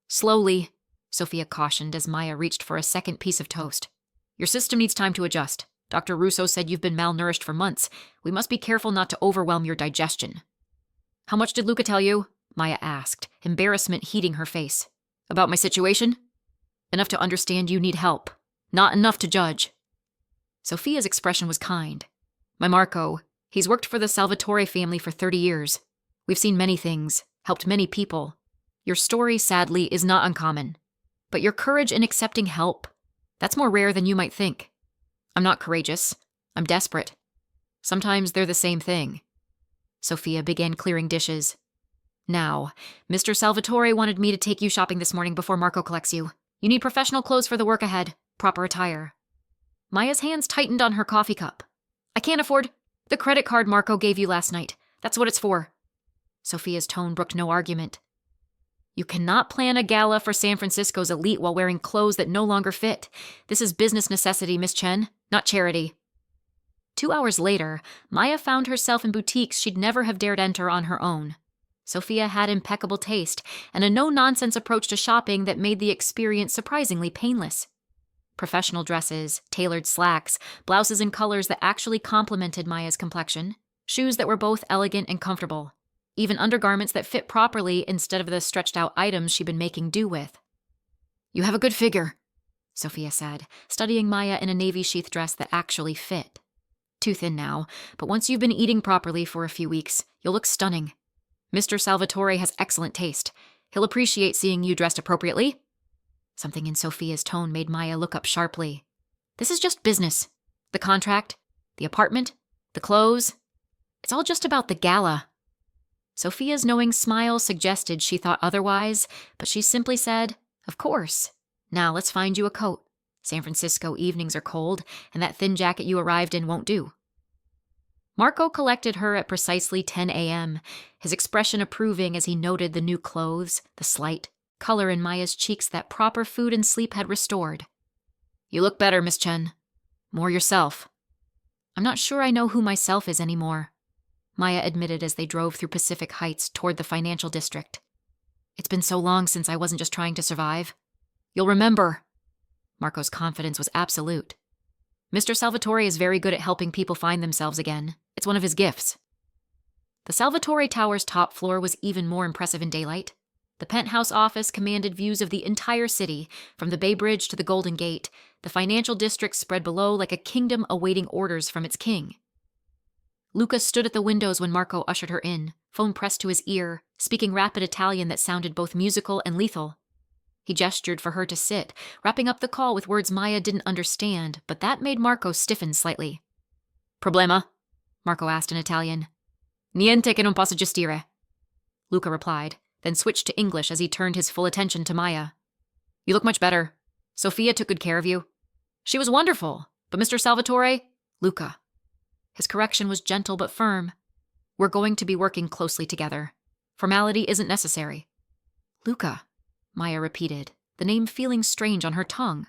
"Slowly," Sophia cautioned as Maya reached for a second piece of toast. "Your system needs time to adjust. Dr. Russo said you've been malnourished for months. We must be careful not to overwhelm your digestion." "How much did Luca tell you?" Maya asked, embarrassment heating her face. "About my situation?" "Enough to understand you need help. Not enough to judge." Sophia's expression was kind. "My Marco, he's worked for the Salvatore family for 30 years. We've seen many things, helped many people. Your story, sadly, is not uncommon. But your courage in accepting help, that's more rare than you might think. I'm not courageous. I'm desperate. Sometimes they're the same thing." Sophia began clearing dishes. "Now, Mr. Salvatore wanted me to take you shopping this morning before Marco collects you. You need professional clothes for the work ahead, proper attire." Maya's hands tightened on her coffee cup. "I can't afford the credit card Marco gave you last night. That's what it's for." Sophia's tone brooked no argument. "You cannot plan a gala for San Francisco's elite while wearing clothes that no longer fit. This is business necessity, Miss Chen, not charity." 2 hours later, Maya found herself in boutiques she'd never have dared enter on her own. Sophia had impeccable taste and a no-nonsense approach to shopping that made the experience surprisingly painless. Professional dresses, tailored slacks, blouses in colors that actually complemented Maya's complexion, shoes that were both elegant and comfortable, even undergarments that fit properly instead of the stretched-out items she'd been making do with. "You have a good figure," Sophia said, studying Maya in a navy sheath dress that actually fit. "Too thin now, but once you've been eating properly for a few weeks, you'll look stunning. Mr. Salvatore has excellent taste. He'll appreciate seeing you dressed appropriately." Something in Sophia's tone made Maya look up sharply. "This is just business. The contract, the apartment, the clothes. It's all just about the gala." Sophia's knowing smile suggested she thought otherwise, but she simply said, "Of course. Now let's find you a coat. San Francisco evenings are cold, and that thin jacket you arrived in won't do." Marco collected her at precisely 10 a.m., his expression approving as he noted the new clothes, the slight color in Maya's cheeks that proper food and sleep had restored. "You look better, Miss Chen. More yourself. I'm not sure I know who myself is anymore, Maya admitted as they drove through Pacific Heights toward the financial district. It's been so long since I wasn't just trying to survive. You'll remember. Marco's confidence was absolute. Mr. Salvatore is very good at helping people find themselves again. It's one of his gifts. The Salvatore Tower's top floor was even more impressive in daylight. The penthouse office commanded views of the entire city, from the Bay Bridge to the Golden Gate. The financial district spread below like a kingdom awaiting orders from its king. Luca stood at the windows when Marco ushered her in, phone pressed to his ear, speaking rapid Italian that sounded both musical and lethal. He gestured for her to sit, wrapping up the call with words Maya didn't understand, but that made Marco stiffen slightly. Problema? Marco asked in Italian. Niente che non possa gestire. Luca replied, then switched to English as he turned his full attention to Maya. You look much better. Sophia took good care of you. She was wonderful, but Mr. Salvatore? Luca. His correction was gentle but firm. We're going to be working closely together. Formality isn't necessary. Luca, Maya repeated, the name feeling strange on her tongue.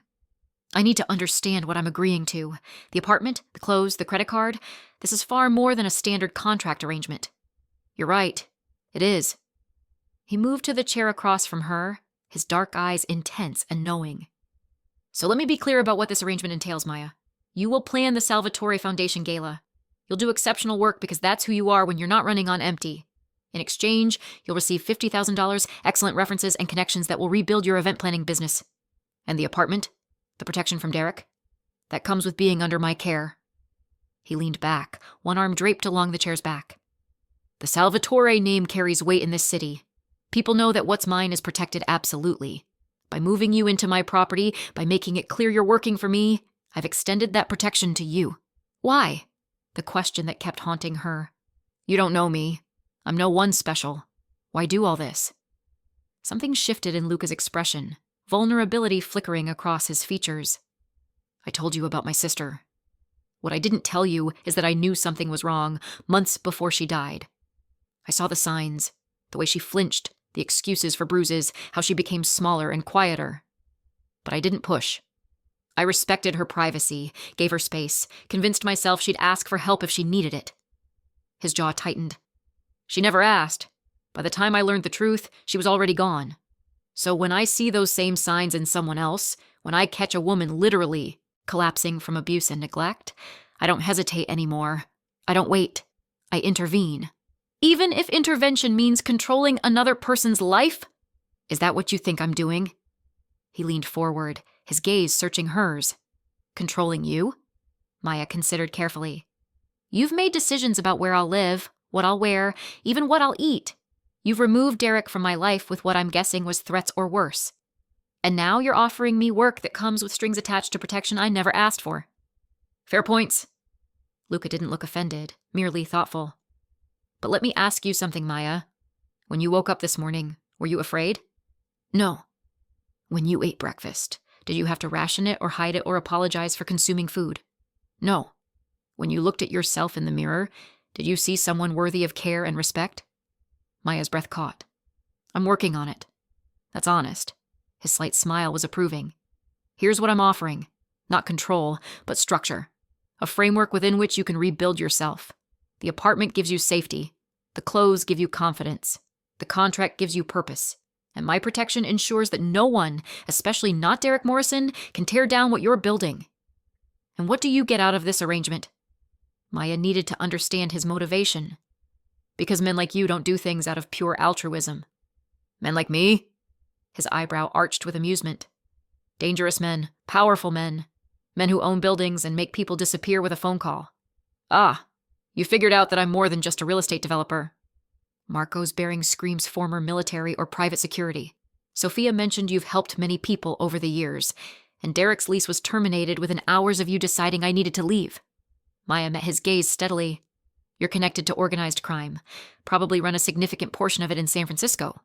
I need to understand what I'm agreeing to. The apartment, the clothes, the credit card. This is far more than a standard contract arrangement. You're right. It is. He moved to the chair across from her, his dark eyes intense and knowing. So let me be clear about what this arrangement entails, Maya. You will plan the Salvatore Foundation Gala. You'll do exceptional work because that's who you are when you're not running on empty. In exchange, you'll receive $50,000, excellent references and connections that will rebuild your event planning business. And the apartment? The protection from Derek? That comes with being under my care. He leaned back, one arm draped along the chair's back. The Salvatore name carries weight in this city. People know that what's mine is protected absolutely. By moving you into my property, by making it clear you're working for me, I've extended that protection to you. Why? The question that kept haunting her. You don't know me. I'm no one special. Why do all this? Something shifted in Luca's expression, vulnerability flickering across his features. I told you about my sister. What I didn't tell you is that I knew something was wrong months before she died. I saw the signs, the way she flinched, the excuses for bruises, how she became smaller and quieter. But I didn't push. I respected her privacy, gave her space, convinced myself she'd ask for help if she needed it. His jaw tightened. She never asked. By the time I learned the truth, she was already gone. So when I see those same signs in someone else, when I catch a woman literally collapsing from abuse and neglect, I don't hesitate anymore. I don't wait. I intervene. Even if intervention means controlling another person's life? Is that what you think I'm doing? He leaned forward, his gaze searching hers. Controlling you? Maya considered carefully. You've made decisions about where I'll live, what I'll wear, even what I'll eat. You've removed Derek from my life with what I'm guessing was threats or worse. And now you're offering me work that comes with strings attached to protection I never asked for. Fair points. Luca didn't look offended, merely thoughtful. But let me ask you something, Maya. When you woke up this morning, were you afraid? No. When you ate breakfast, did you have to ration it or hide it or apologize for consuming food? No. When you looked at yourself in the mirror, did you see someone worthy of care and respect? Maya's breath caught. I'm working on it. That's honest. His slight smile was approving. Here's what I'm offering. Not control, but structure. A framework within which you can rebuild yourself. The apartment gives you safety. The clothes give you confidence. The contract gives you purpose. And my protection ensures that no one, especially not Derek Morrison, can tear down what you're building. And what do you get out of this arrangement? Maya needed to understand his motivation. Because men like you don't do things out of pure altruism. Men like me? His eyebrow arched with amusement. Dangerous men, powerful men. Men who own buildings and make people disappear with a phone call. Ah, you figured out that I'm more than just a real estate developer. Marco's bearing screams former military or private security. Sophia mentioned you've helped many people over the years, and Derek's lease was terminated within hours of you deciding I needed to leave. Maya met his gaze steadily. You're connected to organized crime. Probably run a significant portion of it in San Francisco.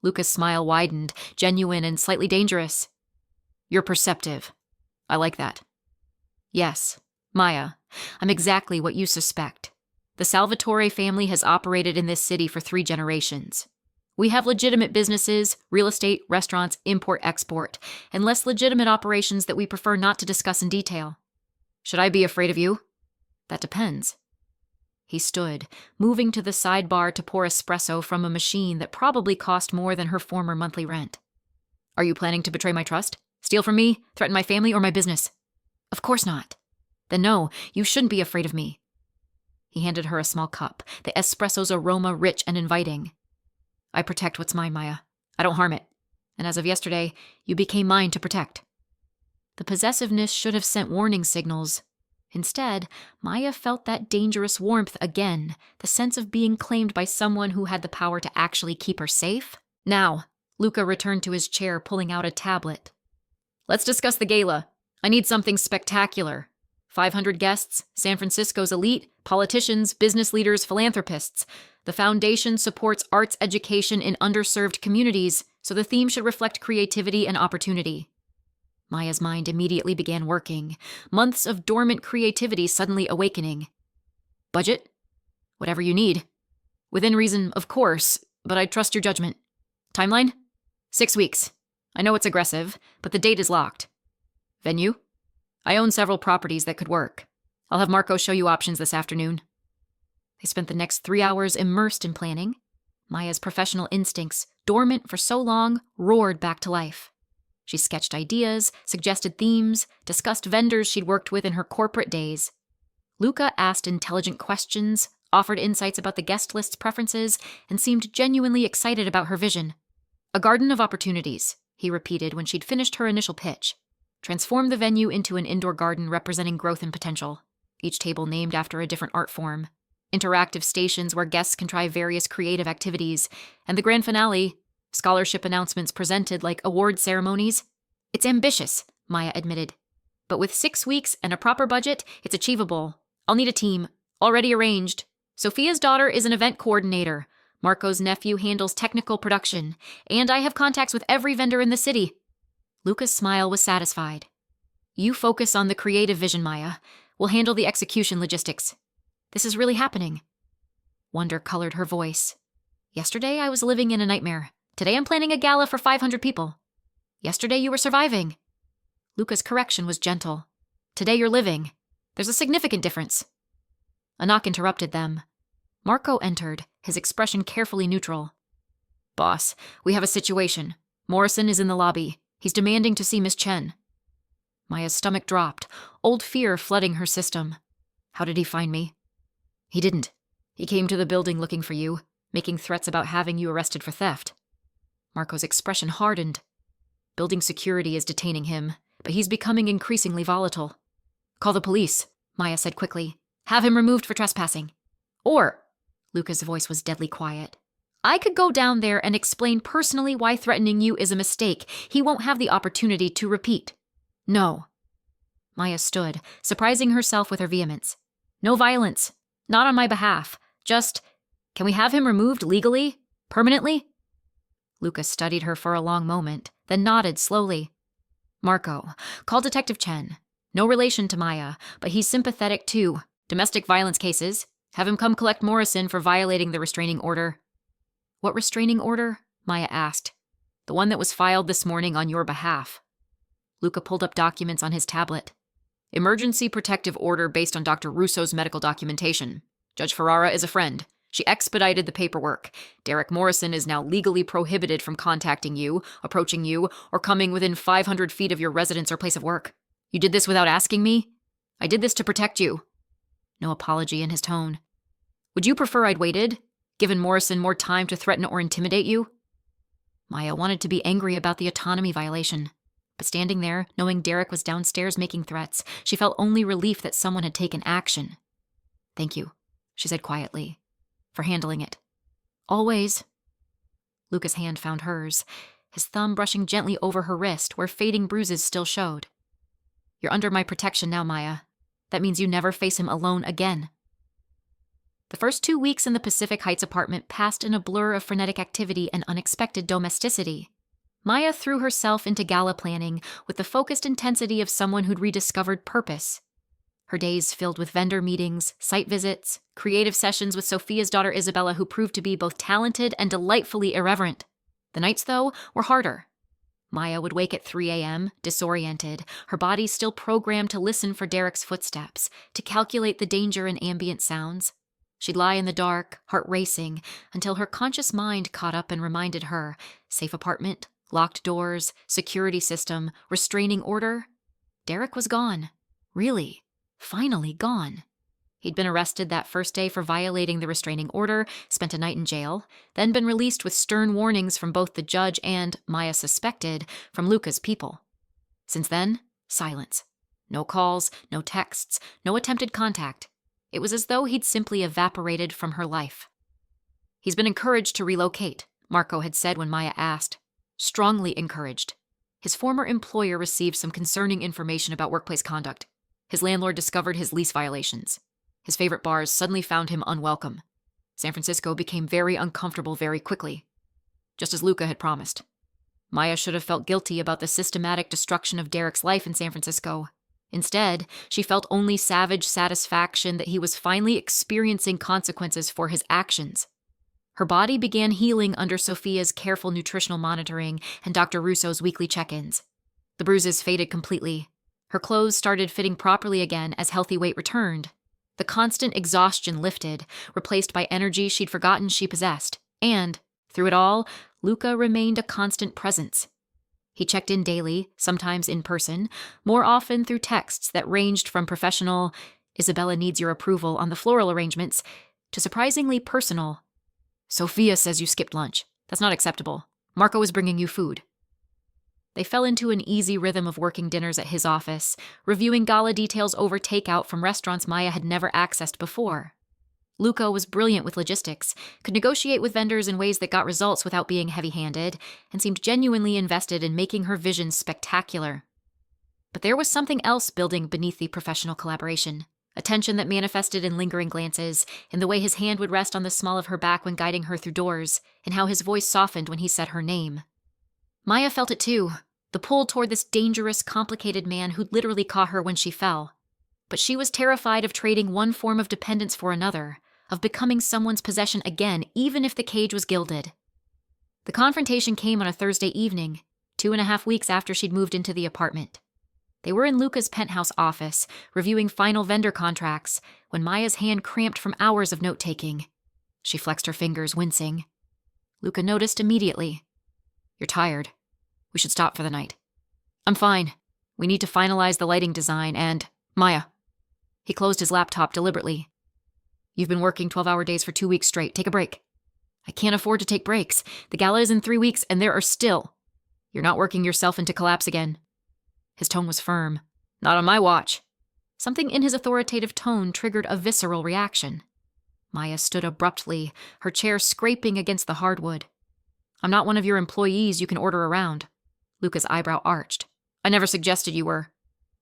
Luca's smile widened, genuine and slightly dangerous. You're perceptive. I like that. Yes, Maya, I'm exactly what you suspect. The Salvatore family has operated in this city for 3 generations. We have legitimate businesses, real estate, restaurants, import-export, and less legitimate operations that we prefer not to discuss in detail. Should I be afraid of you? That depends. He stood, moving to the sidebar to pour espresso from a machine that probably cost more than her former monthly rent. Are you planning to betray my trust? Steal from me? Threaten my family or my business? Of course not. Then no, you shouldn't be afraid of me. He handed her a small cup, the espresso's aroma rich and inviting. I protect what's mine, Maya. I don't harm it. And as of yesterday, you became mine to protect. The possessiveness should have sent warning signals. Instead, Maya felt that dangerous warmth again, the sense of being claimed by someone who had the power to actually keep her safe. Now, Luca returned to his chair, pulling out a tablet. Let's discuss the gala. I need something spectacular. 500 guests, San Francisco's elite, politicians, business leaders, philanthropists. The foundation supports arts education in underserved communities, so the theme should reflect creativity and opportunity. Maya's mind immediately began working, months of dormant creativity suddenly awakening. Budget? Whatever you need. Within reason, of course, but I trust your judgment. Timeline? 6 weeks. I know it's aggressive, but the date is locked. Venue? I own several properties that could work. I'll have Marco show you options this afternoon. They spent the next 3 hours immersed in planning. Maya's professional instincts, dormant for so long, roared back to life. She sketched ideas, suggested themes, discussed vendors she'd worked with in her corporate days. Luca asked intelligent questions, offered insights about the guest list's preferences, and seemed genuinely excited about her vision. A garden of opportunities, he repeated when she'd finished her initial pitch. Transform the venue into an indoor garden representing growth and potential, each table named after a different art form. Interactive stations where guests can try various creative activities, and the grand finale, scholarship announcements presented like award ceremonies. It's ambitious, Maya admitted. But with 6 weeks and a proper budget, it's achievable. I'll need a team, already arranged. Sophia's daughter is an event coordinator. Marco's nephew handles technical production, and I have contacts with every vendor in the city. Luca's smile was satisfied. You focus on the creative vision, Maya. We'll handle the execution logistics. This is really happening. Wonder colored her voice. Yesterday I was living in a nightmare. Today I'm planning a gala for 500 people. Yesterday you were surviving. Luca's correction was gentle. Today you're living. There's a significant difference. A knock interrupted them. Marco entered, his expression carefully neutral. Boss, we have a situation. Morrison is in the lobby. He's demanding to see Miss Chen. Maya's stomach dropped, old fear flooding her system. How did he find me? He didn't. He came to the building looking for you, making threats about having you arrested for theft. Marco's expression hardened. Building security is detaining him, but he's becoming increasingly volatile. Call the police, Maya said quickly. Have him removed for trespassing. Or, Luca's voice was deadly quiet, I could go down there and explain personally why threatening you is a mistake he won't have the opportunity to repeat. No. Maya stood, surprising herself with her vehemence. No violence. Not on my behalf. Just, can we have him removed legally? Permanently? Luca studied her for a long moment, then nodded slowly. Marco, call Detective Chen. No relation to Maya, but he's sympathetic too. Domestic violence cases. Have him come collect Morrison for violating the restraining order. What restraining order? Maya asked. The one that was filed this morning on your behalf. Luca pulled up documents on his tablet. Emergency protective order based on Dr. Russo's medical documentation. Judge Ferrara is a friend. She expedited the paperwork. Derek Morrison is now legally prohibited from contacting you, approaching you, or coming within 500 feet of your residence or place of work. You did this without asking me? I did this to protect you. No apology in his tone. Would you prefer I'd waited, given Morrison more time to threaten or intimidate you? Maya wanted to be angry about the autonomy violation. But standing there, knowing Derek was downstairs making threats, she felt only relief that someone had taken action. Thank you, she said quietly, for handling it. Always. Luca's hand found hers, his thumb brushing gently over her wrist where fading bruises still showed. You're under my protection now, Maya. That means you never face him alone again. The first 2 weeks in the Pacific Heights apartment passed in a blur of frenetic activity and unexpected domesticity. Maya threw herself into gala planning with the focused intensity of someone who'd rediscovered purpose. Her days filled with vendor meetings, site visits, creative sessions with Sophia's daughter Isabella, who proved to be both talented and delightfully irreverent. The nights, though, were harder. Maya would wake at 3 a.m., disoriented, her body still programmed to listen for Derek's footsteps, to calculate the danger in ambient sounds. She'd lie in the dark, heart racing, until her conscious mind caught up and reminded her, safe apartment, locked doors, security system, restraining order. Derek was gone. Really, finally gone. He'd been arrested that first day for violating the restraining order, spent a night in jail, then been released with stern warnings from both the judge and, Maya suspected, from Luca's people. Since then, silence. No calls, no texts, no attempted contact. It was as though he'd simply evaporated from her life. He's been encouraged to relocate, Marco had said when Maya asked. Strongly encouraged. His former employer received some concerning information about workplace conduct. His landlord discovered his lease violations. His favorite bars suddenly found him unwelcome. San Francisco became very uncomfortable very quickly, just as Luca had promised. Maya should have felt guilty about the systematic destruction of Derek's life in San Francisco. Instead, she felt only savage satisfaction that he was finally experiencing consequences for his actions. Her body began healing under Sophia's careful nutritional monitoring and Dr. Russo's weekly check-ins. The bruises faded completely. Her clothes started fitting properly again as healthy weight returned. The constant exhaustion lifted, replaced by energy she'd forgotten she possessed. And, through it all, Luca remained a constant presence. He checked in daily, sometimes in person, more often through texts that ranged from professional, "Isabella needs your approval on the floral arrangements," to surprisingly personal, "Sophia says you skipped lunch. That's not acceptable. Marco is bringing you food." They fell into an easy rhythm of working dinners at his office, reviewing gala details over takeout from restaurants Maya had never accessed before. Luca was brilliant with logistics, could negotiate with vendors in ways that got results without being heavy-handed, and seemed genuinely invested in making her vision spectacular. But there was something else building beneath the professional collaboration, a tension that manifested in lingering glances, in the way his hand would rest on the small of her back when guiding her through doors, and how his voice softened when he said her name. Maya felt it too, the pull toward this dangerous, complicated man who'd literally caught her when she fell. But she was terrified of trading one form of dependence for another, of becoming someone's possession again, even if the cage was gilded. The confrontation came on a Thursday evening, 2.5 weeks after she'd moved into the apartment. They were in Luca's penthouse office, reviewing final vendor contracts, when Maya's hand cramped from hours of note-taking. She flexed her fingers, wincing. Luca noticed immediately. "You're tired. We should stop for the night." "I'm fine. We need to finalize the lighting design and... Maya." He closed his laptop deliberately. "You've been working 12-hour days for 2 weeks straight. Take a break." "I can't afford to take breaks. The gala is in 3 weeks, and there are still..." "You're not working yourself into collapse again." His tone was firm. "Not on my watch." Something in his authoritative tone triggered a visceral reaction. Maya stood abruptly, her chair scraping against the hardwood. "I'm not one of your employees you can order around." Luca's eyebrow arched. "I never suggested you were.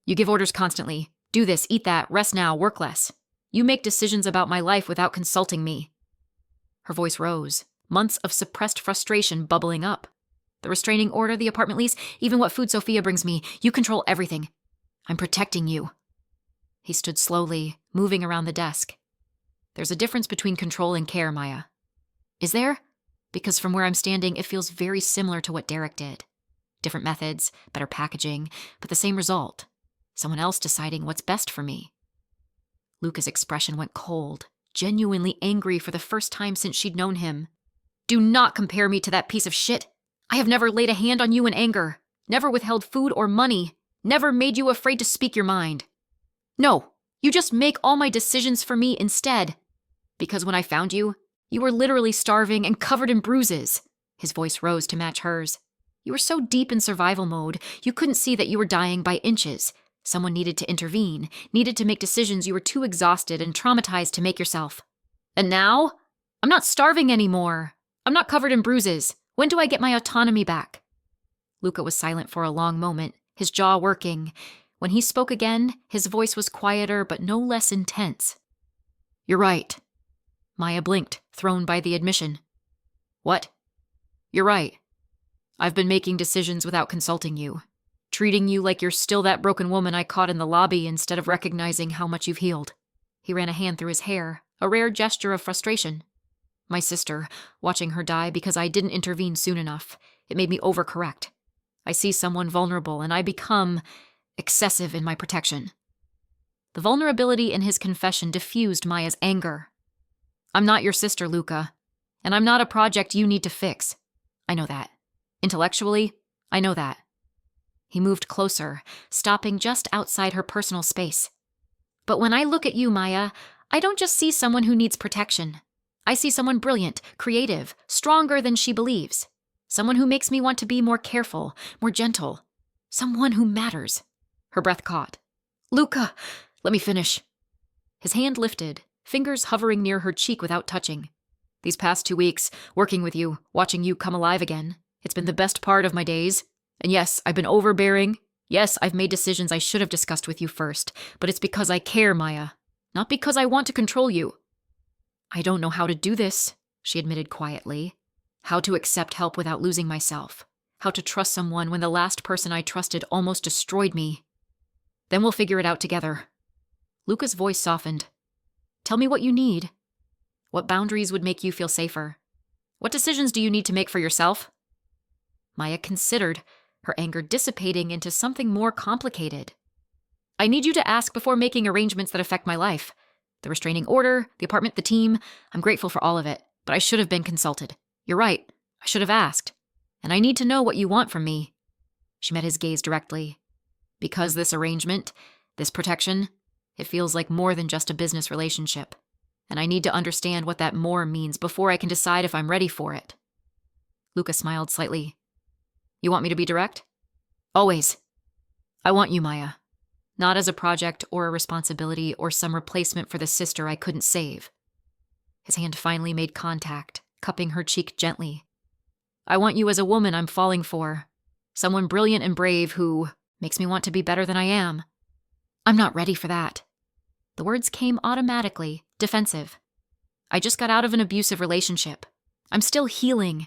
You give orders constantly. Do this, eat that, rest now, work less. You make decisions about my life without consulting me." Her voice rose, months of suppressed frustration bubbling up. "The restraining order, the apartment lease, even what food Sophia brings me, you control everything. I'm protecting you." He stood slowly, moving around the desk. "There's a difference between control and care, Maya." "Is there? Because from where I'm standing, it feels very similar to what Derek did. Different methods, better packaging, but the same result. Someone else deciding what's best for me." Luca's expression went cold, genuinely angry for the first time since she'd known him. "Do not compare me to that piece of shit. I have never laid a hand on you in anger, never withheld food or money, never made you afraid to speak your mind. No, you just make all my decisions for me instead. Because when I found you, you were literally starving and covered in bruises." His voice rose to match hers. "You were so deep in survival mode, you couldn't see that you were dying by inches. Someone needed to intervene, needed to make decisions you were too exhausted and traumatized to make yourself. And now? I'm not starving anymore. I'm not covered in bruises. When do I get my autonomy back?" Luca was silent for a long moment, his jaw working. When he spoke again, his voice was quieter but no less intense. "You're right." Maya blinked, thrown by the admission. "What?" "You're right. I've been making decisions without consulting you, treating you like you're still that broken woman I caught in the lobby instead of recognizing how much you've healed." He ran a hand through his hair, a rare gesture of frustration. "My sister, watching her die because I didn't intervene soon enough, it made me overcorrect. I see someone vulnerable and I become excessive in my protection. The vulnerability in his confession diffused Maya's anger. I'm not your sister, Luca, and I'm not a project you need to fix. I know that. Intellectually, I know that. He moved closer, stopping just outside her personal space. But when I look at you, Maya, I don't just see someone who needs protection. I see someone brilliant, creative, stronger than she believes. Someone who makes me want to be more careful, more gentle. Someone who matters. Her breath caught. Luca, let me finish. His hand lifted, fingers hovering near her cheek without touching. These past 2 weeks, working with you, watching you come alive again, it's been the best part of my days. And yes, I've been overbearing. Yes, I've made decisions I should have discussed with you first, but it's because I care, Maya. Not because I want to control you. I don't know how to do this, she admitted quietly. How to accept help without losing myself. How to trust someone when the last person I trusted almost destroyed me. Then we'll figure it out together. Luca's voice softened. Tell me what you need. What boundaries would make you feel safer? What decisions do you need to make for yourself? Maya considered, her anger dissipating into something more complicated. I need you to ask before making arrangements that affect my life. The restraining order, the apartment, the team, I'm grateful for all of it, but I should have been consulted. You're right, I should have asked. And I need to know what you want from me. She met his gaze directly. Because this arrangement, this protection, it feels like more than just a business relationship. And I need to understand what that more means before I can decide if I'm ready for it. Luca smiled slightly. You want me to be direct? Always. I want you, Maya. Not as a project or a responsibility or some replacement for the sister I couldn't save. His hand finally made contact, cupping her cheek gently. I want you as a woman I'm falling for. Someone brilliant and brave who makes me want to be better than I am. I'm not ready for that. The words came automatically, defensive. I just got out of an abusive relationship. I'm still healing.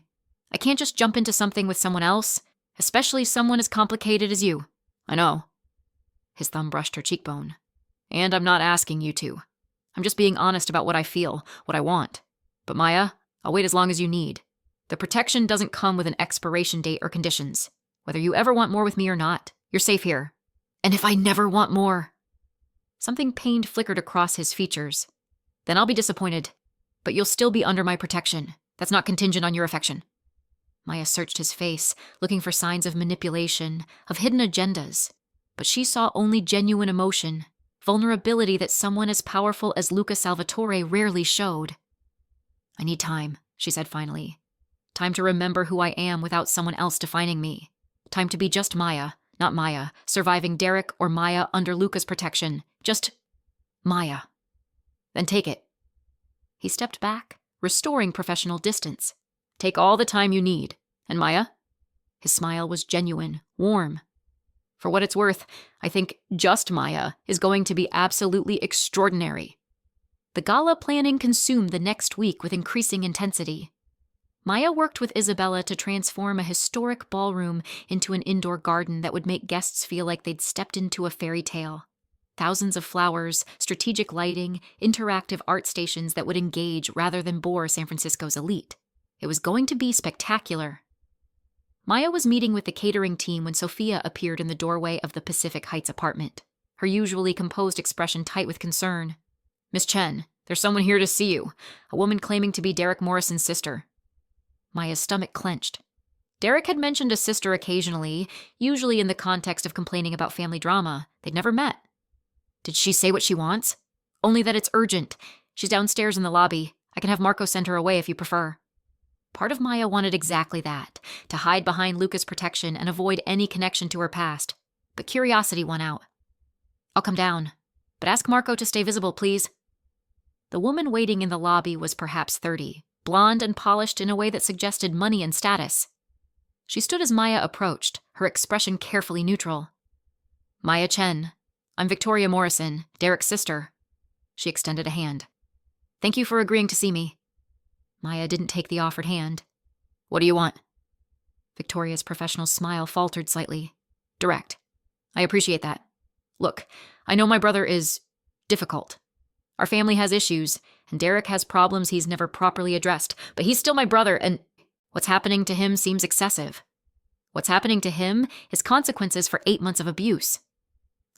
I can't just jump into something with someone else, especially someone as complicated as you. I know. His thumb brushed her cheekbone. And I'm not asking you to. I'm just being honest about what I feel, what I want. But Maya, I'll wait as long as you need. The protection doesn't come with an expiration date or conditions. Whether you ever want more with me or not, you're safe here. And if I never want more? Something pained flickered across his features. Then I'll be disappointed. But you'll still be under my protection. That's not contingent on your affection. Maya searched his face, looking for signs of manipulation, of hidden agendas. But she saw only genuine emotion, vulnerability that someone as powerful as Luca Salvatore rarely showed. I need time, she said finally. Time to remember who I am without someone else defining me. Time to be just Maya, not Maya, surviving Derek or Maya under Luca's protection. Just Maya. Then take it. He stepped back, restoring professional distance. Take all the time you need. And Maya? His smile was genuine, warm. For what it's worth, I think just Maya is going to be absolutely extraordinary. The gala planning consumed the next week with increasing intensity. Maya worked with Isabella to transform a historic ballroom into an indoor garden that would make guests feel like they'd stepped into a fairy tale. Thousands of flowers, strategic lighting, interactive art stations that would engage rather than bore San Francisco's elite. It was going to be spectacular. Maya was meeting with the catering team when Sophia appeared in the doorway of the Pacific Heights apartment, her usually composed expression tight with concern. Miss Chen, there's someone here to see you, a woman claiming to be Derek Morrison's sister. Maya's stomach clenched. Derek had mentioned a sister occasionally, usually in the context of complaining about family drama. They'd never met. Did she say what she wants? Only that it's urgent. She's downstairs in the lobby. I can have Marco send her away if you prefer. Part of Maya wanted exactly that, to hide behind Luca's protection and avoid any connection to her past. But curiosity won out. I'll come down. But ask Marco to stay visible, please. The woman waiting in the lobby was perhaps 30, blonde and polished in a way that suggested money and status. She stood as Maya approached, her expression carefully neutral. Maya Chen. I'm Victoria Morrison, Derek's sister. She extended a hand. Thank you for agreeing to see me. Maya didn't take the offered hand. What do you want? Victoria's professional smile faltered slightly. Direct. I appreciate that. Look, I know my brother is difficult. Our family has issues, and Derek has problems he's never properly addressed, but he's still my brother, and what's happening to him seems excessive. What's happening to him is consequences for 8 months of abuse.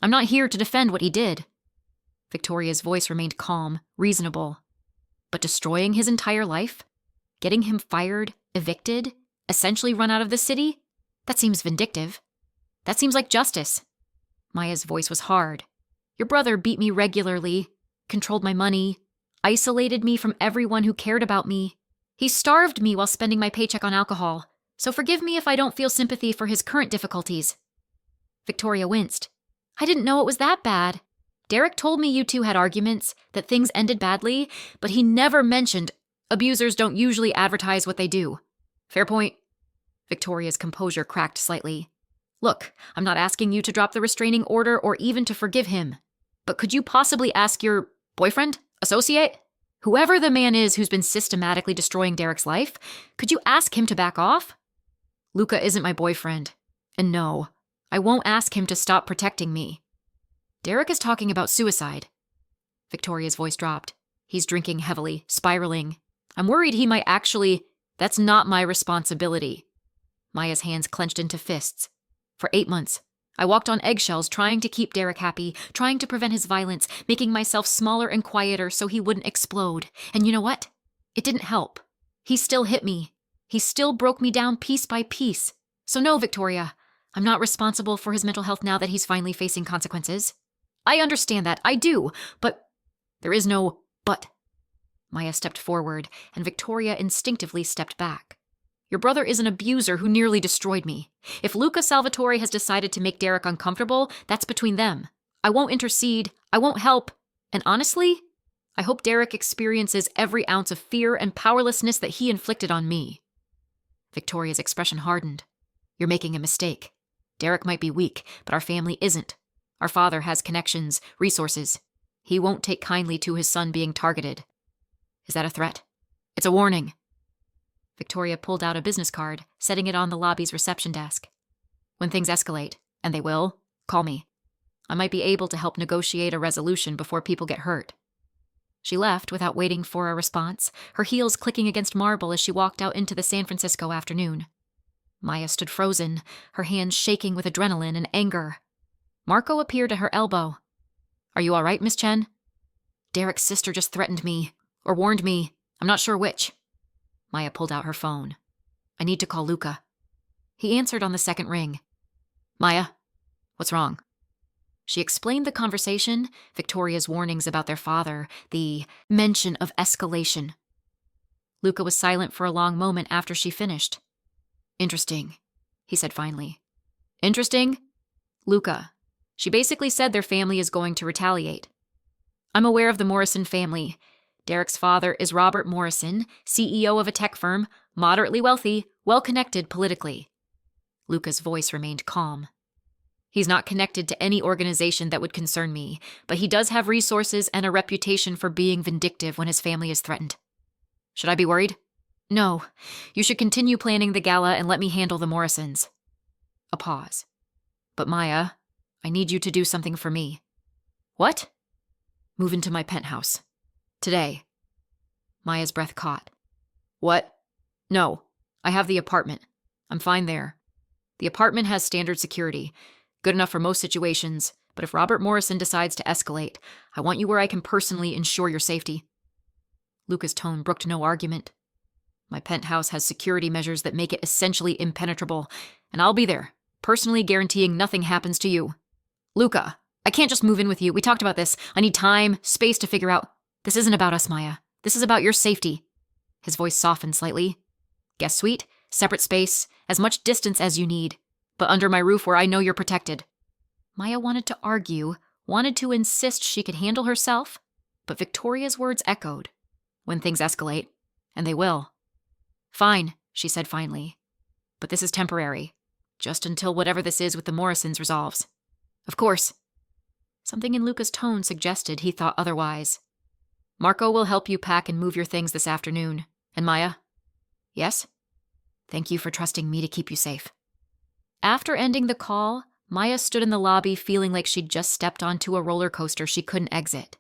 I'm not here to defend what he did. Victoria's voice remained calm, reasonable. But destroying his entire life? Getting him fired, evicted, essentially run out of the city? That seems vindictive. That seems like justice. Maya's voice was hard. Your brother beat me regularly, controlled my money, isolated me from everyone who cared about me. He starved me while spending my paycheck on alcohol, so forgive me if I don't feel sympathy for his current difficulties. Victoria winced. I didn't know it was that bad. Derek told me you two had arguments, that things ended badly, but he never mentioned abusers don't usually advertise what they do. Fair point. Victoria's composure cracked slightly. Look, I'm not asking you to drop the restraining order or even to forgive him. But could you possibly ask your boyfriend? Associate? Whoever the man is who's been systematically destroying Derek's life, could you ask him to back off? Luca isn't my boyfriend. And no, I won't ask him to stop protecting me. Derek is talking about suicide. Victoria's voice dropped. He's drinking heavily, spiraling. I'm worried he might actually... That's not my responsibility. Maya's hands clenched into fists. For 8 months, I walked on eggshells trying to keep Derek happy, trying to prevent his violence, making myself smaller and quieter so he wouldn't explode. And you know what? It didn't help. He still hit me. He still broke me down piece by piece. So no, Victoria, I'm not responsible for his mental health now that he's finally facing consequences. I understand that, I do, but there is no but. Maya stepped forward, and Victoria instinctively stepped back. Your brother is an abuser who nearly destroyed me. If Luca Salvatore has decided to make Derek uncomfortable, that's between them. I won't intercede, I won't help, and honestly, I hope Derek experiences every ounce of fear and powerlessness that he inflicted on me. Victoria's expression hardened. You're making a mistake. Derek might be weak, but our family isn't. Our father has connections, resources. He won't take kindly to his son being targeted. Is that a threat? It's a warning. Victoria pulled out a business card, setting it on the lobby's reception desk. When things escalate, and they will, call me. I might be able to help negotiate a resolution before people get hurt. She left without waiting for a response, her heels clicking against marble as she walked out into the San Francisco afternoon. Maya stood frozen, her hands shaking with adrenaline and anger. Marco appeared at her elbow. Are you all right, Miss Chen? Derek's sister just threatened me, or warned me. I'm not sure which. Maya pulled out her phone. I need to call Luca. He answered on the second ring. Maya, what's wrong? She explained the conversation, Victoria's warnings about their father, the mention of escalation. Luca was silent for a long moment after she finished. Interesting, he said finally. Interesting? Luca. She basically said their family is going to retaliate. I'm aware of the Morrison family. Derek's father is Robert Morrison, CEO of a tech firm, moderately wealthy, well-connected politically. Luca's voice remained calm. He's not connected to any organization that would concern me, but he does have resources and a reputation for being vindictive when his family is threatened. Should I be worried? No. You should continue planning the gala and let me handle the Morrisons. A pause. But Maya, I need you to do something for me. What? Move into my penthouse. Today. Maya's breath caught. What? No. I have the apartment. I'm fine there. The apartment has standard security. Good enough for most situations, but if Robert Morrison decides to escalate, I want you where I can personally ensure your safety. Luca's tone brooked no argument. My penthouse has security measures that make it essentially impenetrable, and I'll be there, personally guaranteeing nothing happens to you. Luca, I can't just move in with you. We talked about this. I need time, space to figure out. This isn't about us, Maya. This is about your safety. His voice softened slightly. Guest suite, separate space, as much distance as you need, but under my roof where I know you're protected. Maya wanted to argue, wanted to insist she could handle herself, but Victoria's words echoed. When things escalate, and they will. Fine, she said finally. But this is temporary, just until whatever this is with the Morrisons resolves. Of course. Something in Luca's tone suggested he thought otherwise. Marco will help you pack and move your things this afternoon. And Maya? Yes? Thank you for trusting me to keep you safe. After ending the call, Maya stood in the lobby feeling like she'd just stepped onto a roller coaster she couldn't exit.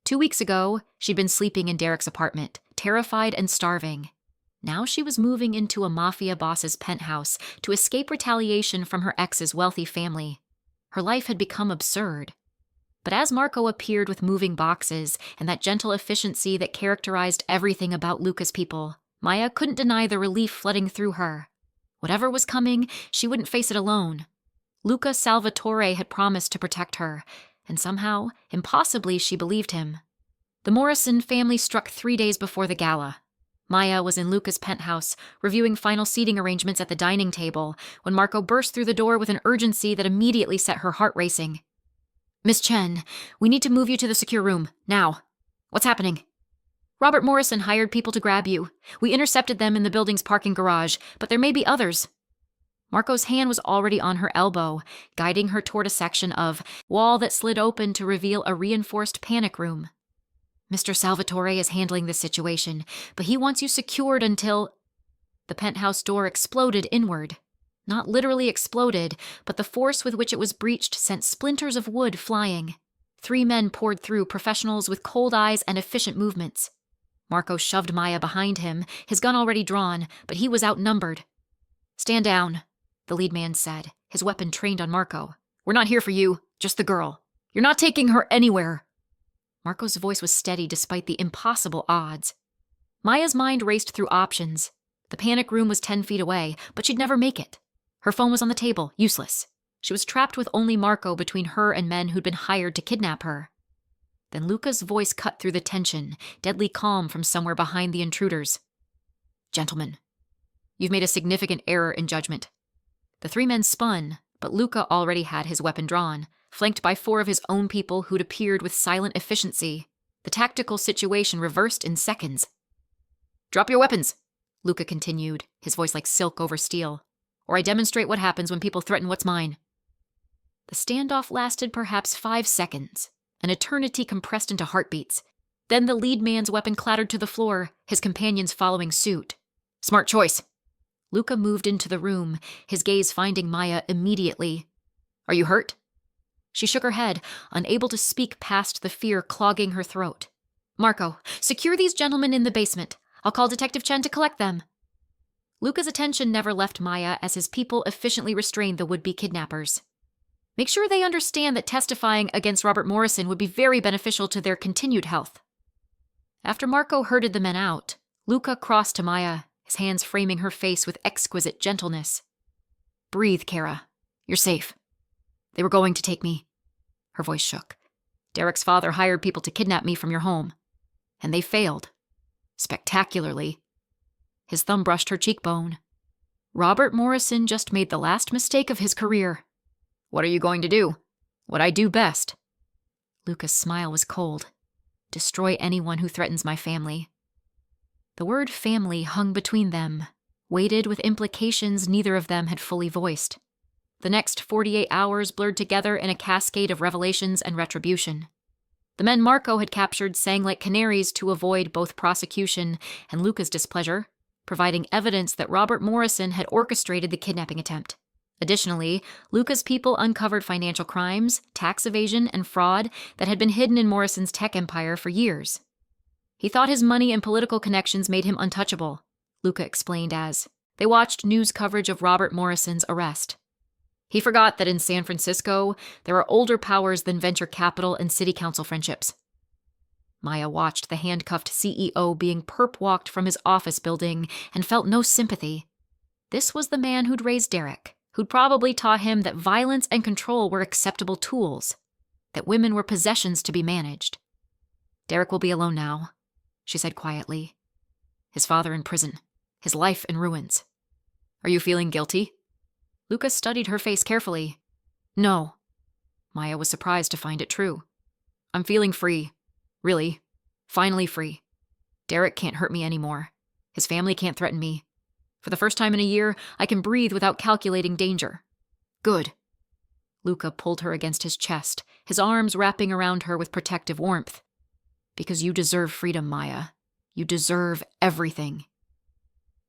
2 weeks ago, she'd been sleeping in Derek's apartment, terrified and starving. Now she was moving into a Mafia boss's penthouse to escape retaliation from her ex's wealthy family. Her life had become absurd. But as Marco appeared with moving boxes and that gentle efficiency that characterized everything about Luca's people, Maya couldn't deny the relief flooding through her. Whatever was coming, she wouldn't face it alone. Luca Salvatore had promised to protect her, and somehow, impossibly, she believed him. The Morrison family struck 3 days before the gala. Maya was in Luca's penthouse, reviewing final seating arrangements at the dining table, when Marco burst through the door with an urgency that immediately set her heart racing. "Miss Chen, we need to move you to the secure room, now. What's happening?" "Robert Morrison hired people to grab you. We intercepted them in the building's parking garage, but there may be others." Marco's hand was already on her elbow, guiding her toward a section of wall that slid open to reveal a reinforced panic room. "Mr. Salvatore is handling this situation, but he wants you secured until—" The penthouse door exploded inward. Not literally exploded, but the force with which it was breached sent splinters of wood flying. 3 men poured through, professionals with cold eyes and efficient movements. Marco shoved Maya behind him, his gun already drawn, but he was outnumbered. "Stand down," the lead man said, his weapon trained on Marco. "We're not here for you, just the girl. You're not taking her anywhere." Marco's voice was steady despite the impossible odds. Maya's mind raced through options. The panic room was 10 feet away, but she'd never make it. Her phone was on the table, useless. She was trapped with only Marco between her and men who'd been hired to kidnap her. Then Luca's voice cut through the tension, deadly calm from somewhere behind the intruders. "Gentlemen, you've made a significant error in judgment." The 3 men spun, but Luca already had his weapon drawn, flanked by 4 of his own people who'd appeared with silent efficiency. The tactical situation reversed in seconds. "Drop your weapons," Luca continued, his voice like silk over steel, "or I demonstrate what happens when people threaten what's mine." The standoff lasted perhaps 5 seconds, an eternity compressed into heartbeats. Then the lead man's weapon clattered to the floor, his companions following suit. "Smart choice." Luca moved into the room, his gaze finding Maya immediately. "Are you hurt?" She shook her head, unable to speak past the fear clogging her throat. "Marco, secure these gentlemen in the basement. I'll call Detective Chen to collect them." Luca's attention never left Maya as his people efficiently restrained the would-be kidnappers. "Make sure they understand that testifying against Robert Morrison would be very beneficial to their continued health." After Marco herded the men out, Luca crossed to Maya, his hands framing her face with exquisite gentleness. "Breathe, Kara. You're safe. They were going to take me." Her voice shook. "Derek's father hired people to kidnap me from your home. And they failed. Spectacularly." His thumb brushed her cheekbone. "Robert Morrison just made the last mistake of his career. What are you going to do?" "What I do best." Luca's smile was cold. "Destroy anyone who threatens my family." The word family hung between them, weighted with implications neither of them had fully voiced. The next 48 hours blurred together in a cascade of revelations and retribution. The men Marco had captured sang like canaries to avoid both prosecution and Luca's displeasure, providing evidence that Robert Morrison had orchestrated the kidnapping attempt. Additionally, Luca's people uncovered financial crimes, tax evasion, and fraud that had been hidden in Morrison's tech empire for years. He thought his money and political connections made him untouchable, Luca explained as they watched news coverage of Robert Morrison's arrest. He forgot that in San Francisco, there are older powers than venture capital and city council friendships. Maya watched the handcuffed CEO being perp-walked from his office building and felt no sympathy. This was the man who'd raised Derek, who'd probably taught him that violence and control were acceptable tools, that women were possessions to be managed. "Derek will be alone now," she said quietly. "His father in prison, his life in ruins. Are you feeling guilty?" Luca studied her face carefully. "No." Maya was surprised to find it true. "I'm feeling free. Really. Finally free. Derek can't hurt me anymore. His family can't threaten me. For the first time in a year, I can breathe without calculating danger. Good." Luca pulled her against his chest, his arms wrapping around her with protective warmth. "Because you deserve freedom, Maya. You deserve everything."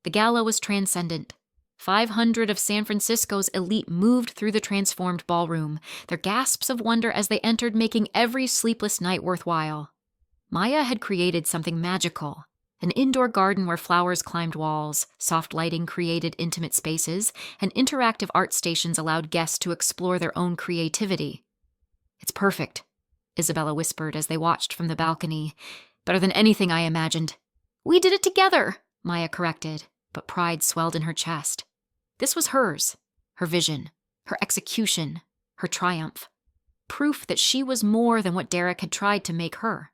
The gala was transcendent. 500 of San Francisco's elite moved through the transformed ballroom, their gasps of wonder as they entered making every sleepless night worthwhile. Maya had created something magical, An indoor garden where flowers climbed walls, soft lighting created intimate spaces, and interactive art stations allowed guests to explore their own creativity. "It's perfect," Isabella whispered as they watched from the balcony. "Better than anything I imagined." "We did it together," Maya corrected, but pride swelled in her chest. This was hers, her vision, her execution, her triumph. Proof that she was more than what Derek had tried to make her.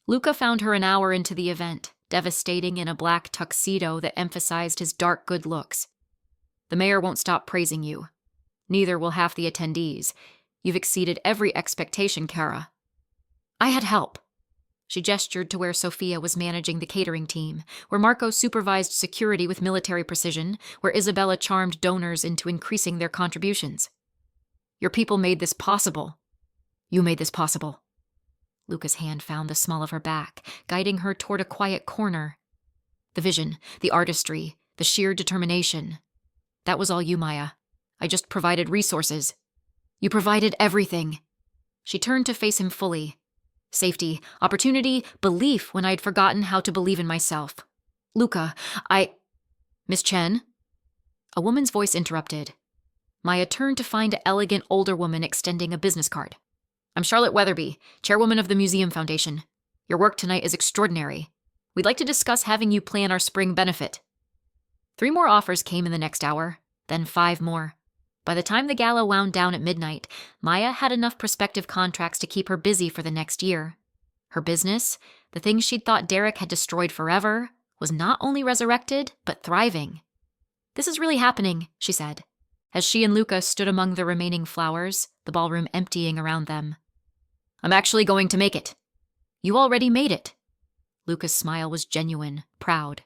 Luca found her an hour into the event, devastating in a black tuxedo that emphasized his dark good looks. "The mayor won't stop praising you. Neither will half the attendees. You've exceeded every expectation, Kara." "I had help." She gestured to where Sophia was managing the catering team, where Marco supervised security with military precision, where Isabella charmed donors into increasing their contributions. "Your people made this possible. You made this possible." Luca's hand found the small of her back, guiding her toward a quiet corner. "The vision, the artistry, the sheer determination. That was all you, Maya. I just provided resources. You provided everything." She turned to face him fully. Safety, opportunity, belief when I'd forgotten how to believe in myself. "Luca, Miss Chen?" A woman's voice interrupted. Maya turned to find an elegant older woman extending a business card. "I'm Charlotte Weatherby, chairwoman of the Museum Foundation. Your work tonight is extraordinary. We'd like to discuss having you plan our spring benefit." 3 more offers came in the next hour, then 5 more. By the time the gala wound down at midnight, Maya had enough prospective contracts to keep her busy for the next year. Her business, the thing she'd thought Derek had destroyed forever, was not only resurrected, but thriving. "This is really happening," she said, as she and Luca stood among the remaining flowers, the ballroom emptying around them. "I'm actually going to make it." "You already made it." Luca's smile was genuine, proud.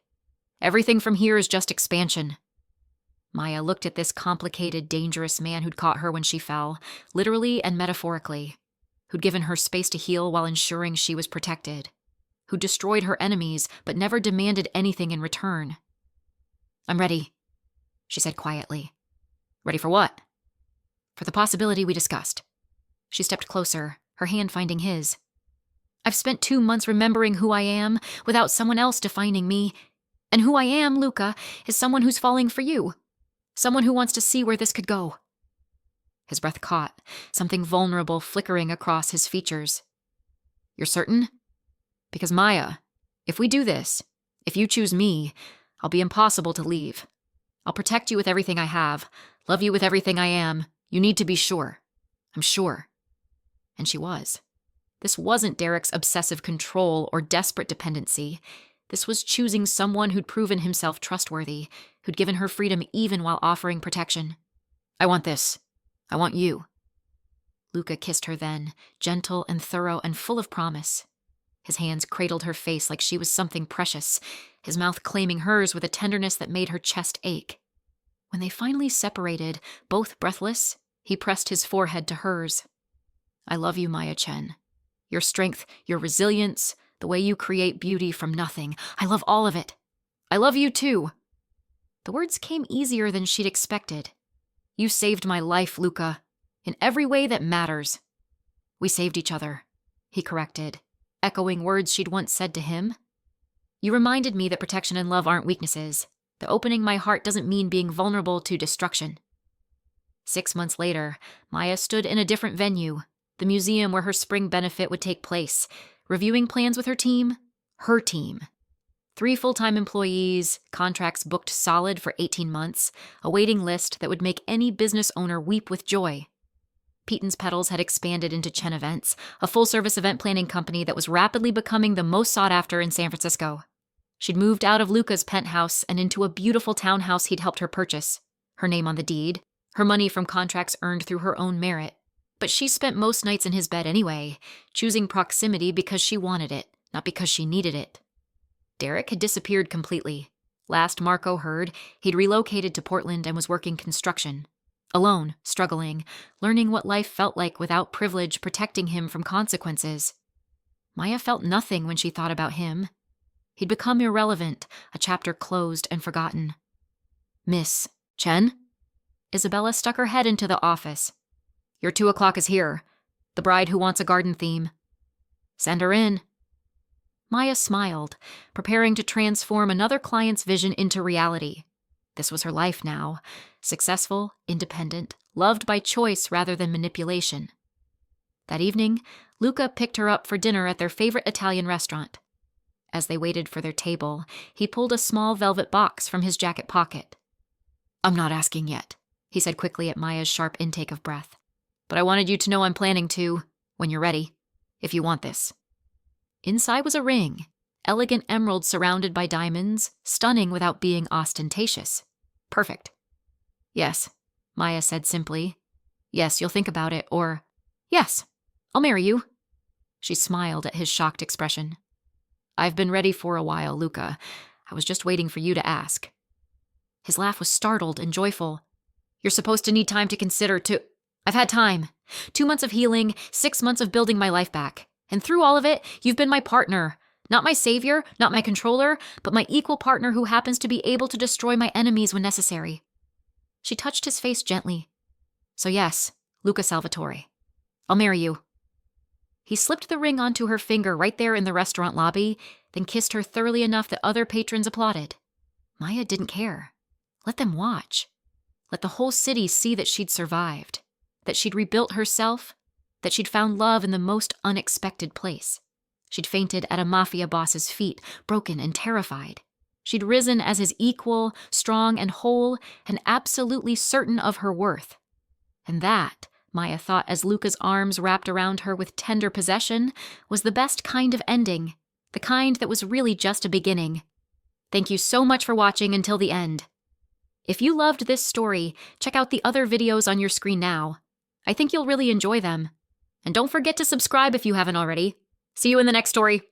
"Everything from here is just expansion." Maya looked at this complicated, dangerous man who'd caught her when she fell, literally and metaphorically, who'd given her space to heal while ensuring she was protected, who destroyed her enemies but never demanded anything in return. "I'm ready," she said quietly. "Ready for what?" "For the possibility we discussed." She stepped closer, her hand finding his. "I've spent 2 months remembering who I am without someone else defining me. And who I am, Luca, is someone who's falling for you. Someone who wants to see where this could go." His breath caught, something vulnerable flickering across his features. "You're certain? Because Maya, if we do this, if you choose me, I'll be impossible to leave. I'll protect you with everything I have, love you with everything I am. You need to be sure. I'm sure." And she was. This wasn't Derek's obsessive control or desperate dependency. This was choosing someone who'd proven himself trustworthy, who'd given her freedom even while offering protection. "I want this. I want you." Luca kissed her then, gentle and thorough and full of promise. His hands cradled her face like she was something precious, his mouth claiming hers with a tenderness that made her chest ache. When they finally separated, both breathless, he pressed his forehead to hers. "I love you, Maya Chen. Your strength, your resilience, the way you create beauty from nothing. I love all of it. I love you too." The words came easier than she'd expected. "You saved my life, Luca, in every way that matters." "We saved each other," he corrected, echoing words she'd once said to him. "You reminded me that protection and love aren't weaknesses, that opening my heart doesn't mean being vulnerable to destruction." 6 months later, Maya stood in a different venue, the museum where her spring benefit would take place, reviewing plans with her team. 3 full-time employees, contracts booked solid for 18 months, a waiting list that would make any business owner weep with joy. Peaton's Petals had expanded into Chen Events, a full-service event planning company that was rapidly becoming the most sought-after in San Francisco. She'd moved out of Luca's penthouse and into a beautiful townhouse he'd helped her purchase, her name on the deed, her money from contracts earned through her own merit. But she spent most nights in his bed anyway, choosing proximity because she wanted it, not because she needed it. Derek had disappeared completely. Last Marco heard, he'd relocated to Portland and was working construction. Alone, struggling, learning what life felt like without privilege protecting him from consequences. Maya felt nothing when she thought about him. He'd become irrelevant, a chapter closed and forgotten. "Miss Chen?" Isabella stuck her head into the office. "Your 2 o'clock is here. The bride who wants a garden theme." "Send her in." Maya smiled, preparing to transform another client's vision into reality. This was her life now. Successful, independent, loved by choice rather than manipulation. That evening, Luca picked her up for dinner at their favorite Italian restaurant. As they waited for their table, he pulled a small velvet box from his jacket pocket. "I'm not asking yet," he said quickly at Maya's sharp intake of breath. "But I wanted you to know I'm planning to, when you're ready, if you want this." Inside was a ring, elegant emerald surrounded by diamonds, stunning without being ostentatious. "Perfect." "Yes," Maya said simply. "Yes, you'll think about it," or, "Yes, I'll marry you." She smiled at his shocked expression. "I've been ready for a while, Luca. I was just waiting for you to ask." His laugh was startled and joyful. "You're supposed to need time to consider to—" "I've had time. 2 months of healing, 6 months of building my life back. And through all of it, you've been my partner. Not my savior, not my controller, but my equal partner who happens to be able to destroy my enemies when necessary." She touched his face gently. "So yes, Luca Salvatore, I'll marry you." He slipped the ring onto her finger right there in the restaurant lobby, then kissed her thoroughly enough that other patrons applauded. Maya didn't care. Let them watch. Let the whole city see that she'd survived, that she'd rebuilt herself, that she'd found love in the most unexpected place. She'd fainted at a Mafia boss's feet, broken and terrified. She'd risen as his equal, strong and whole, and absolutely certain of her worth. And that, Maya thought as Luca's arms wrapped around her with tender possession, was the best kind of ending, the kind that was really just a beginning. Thank you so much for watching until the end. If you loved this story, check out the other videos on your screen now. I think you'll really enjoy them. And don't forget to subscribe if you haven't already. See you in the next story.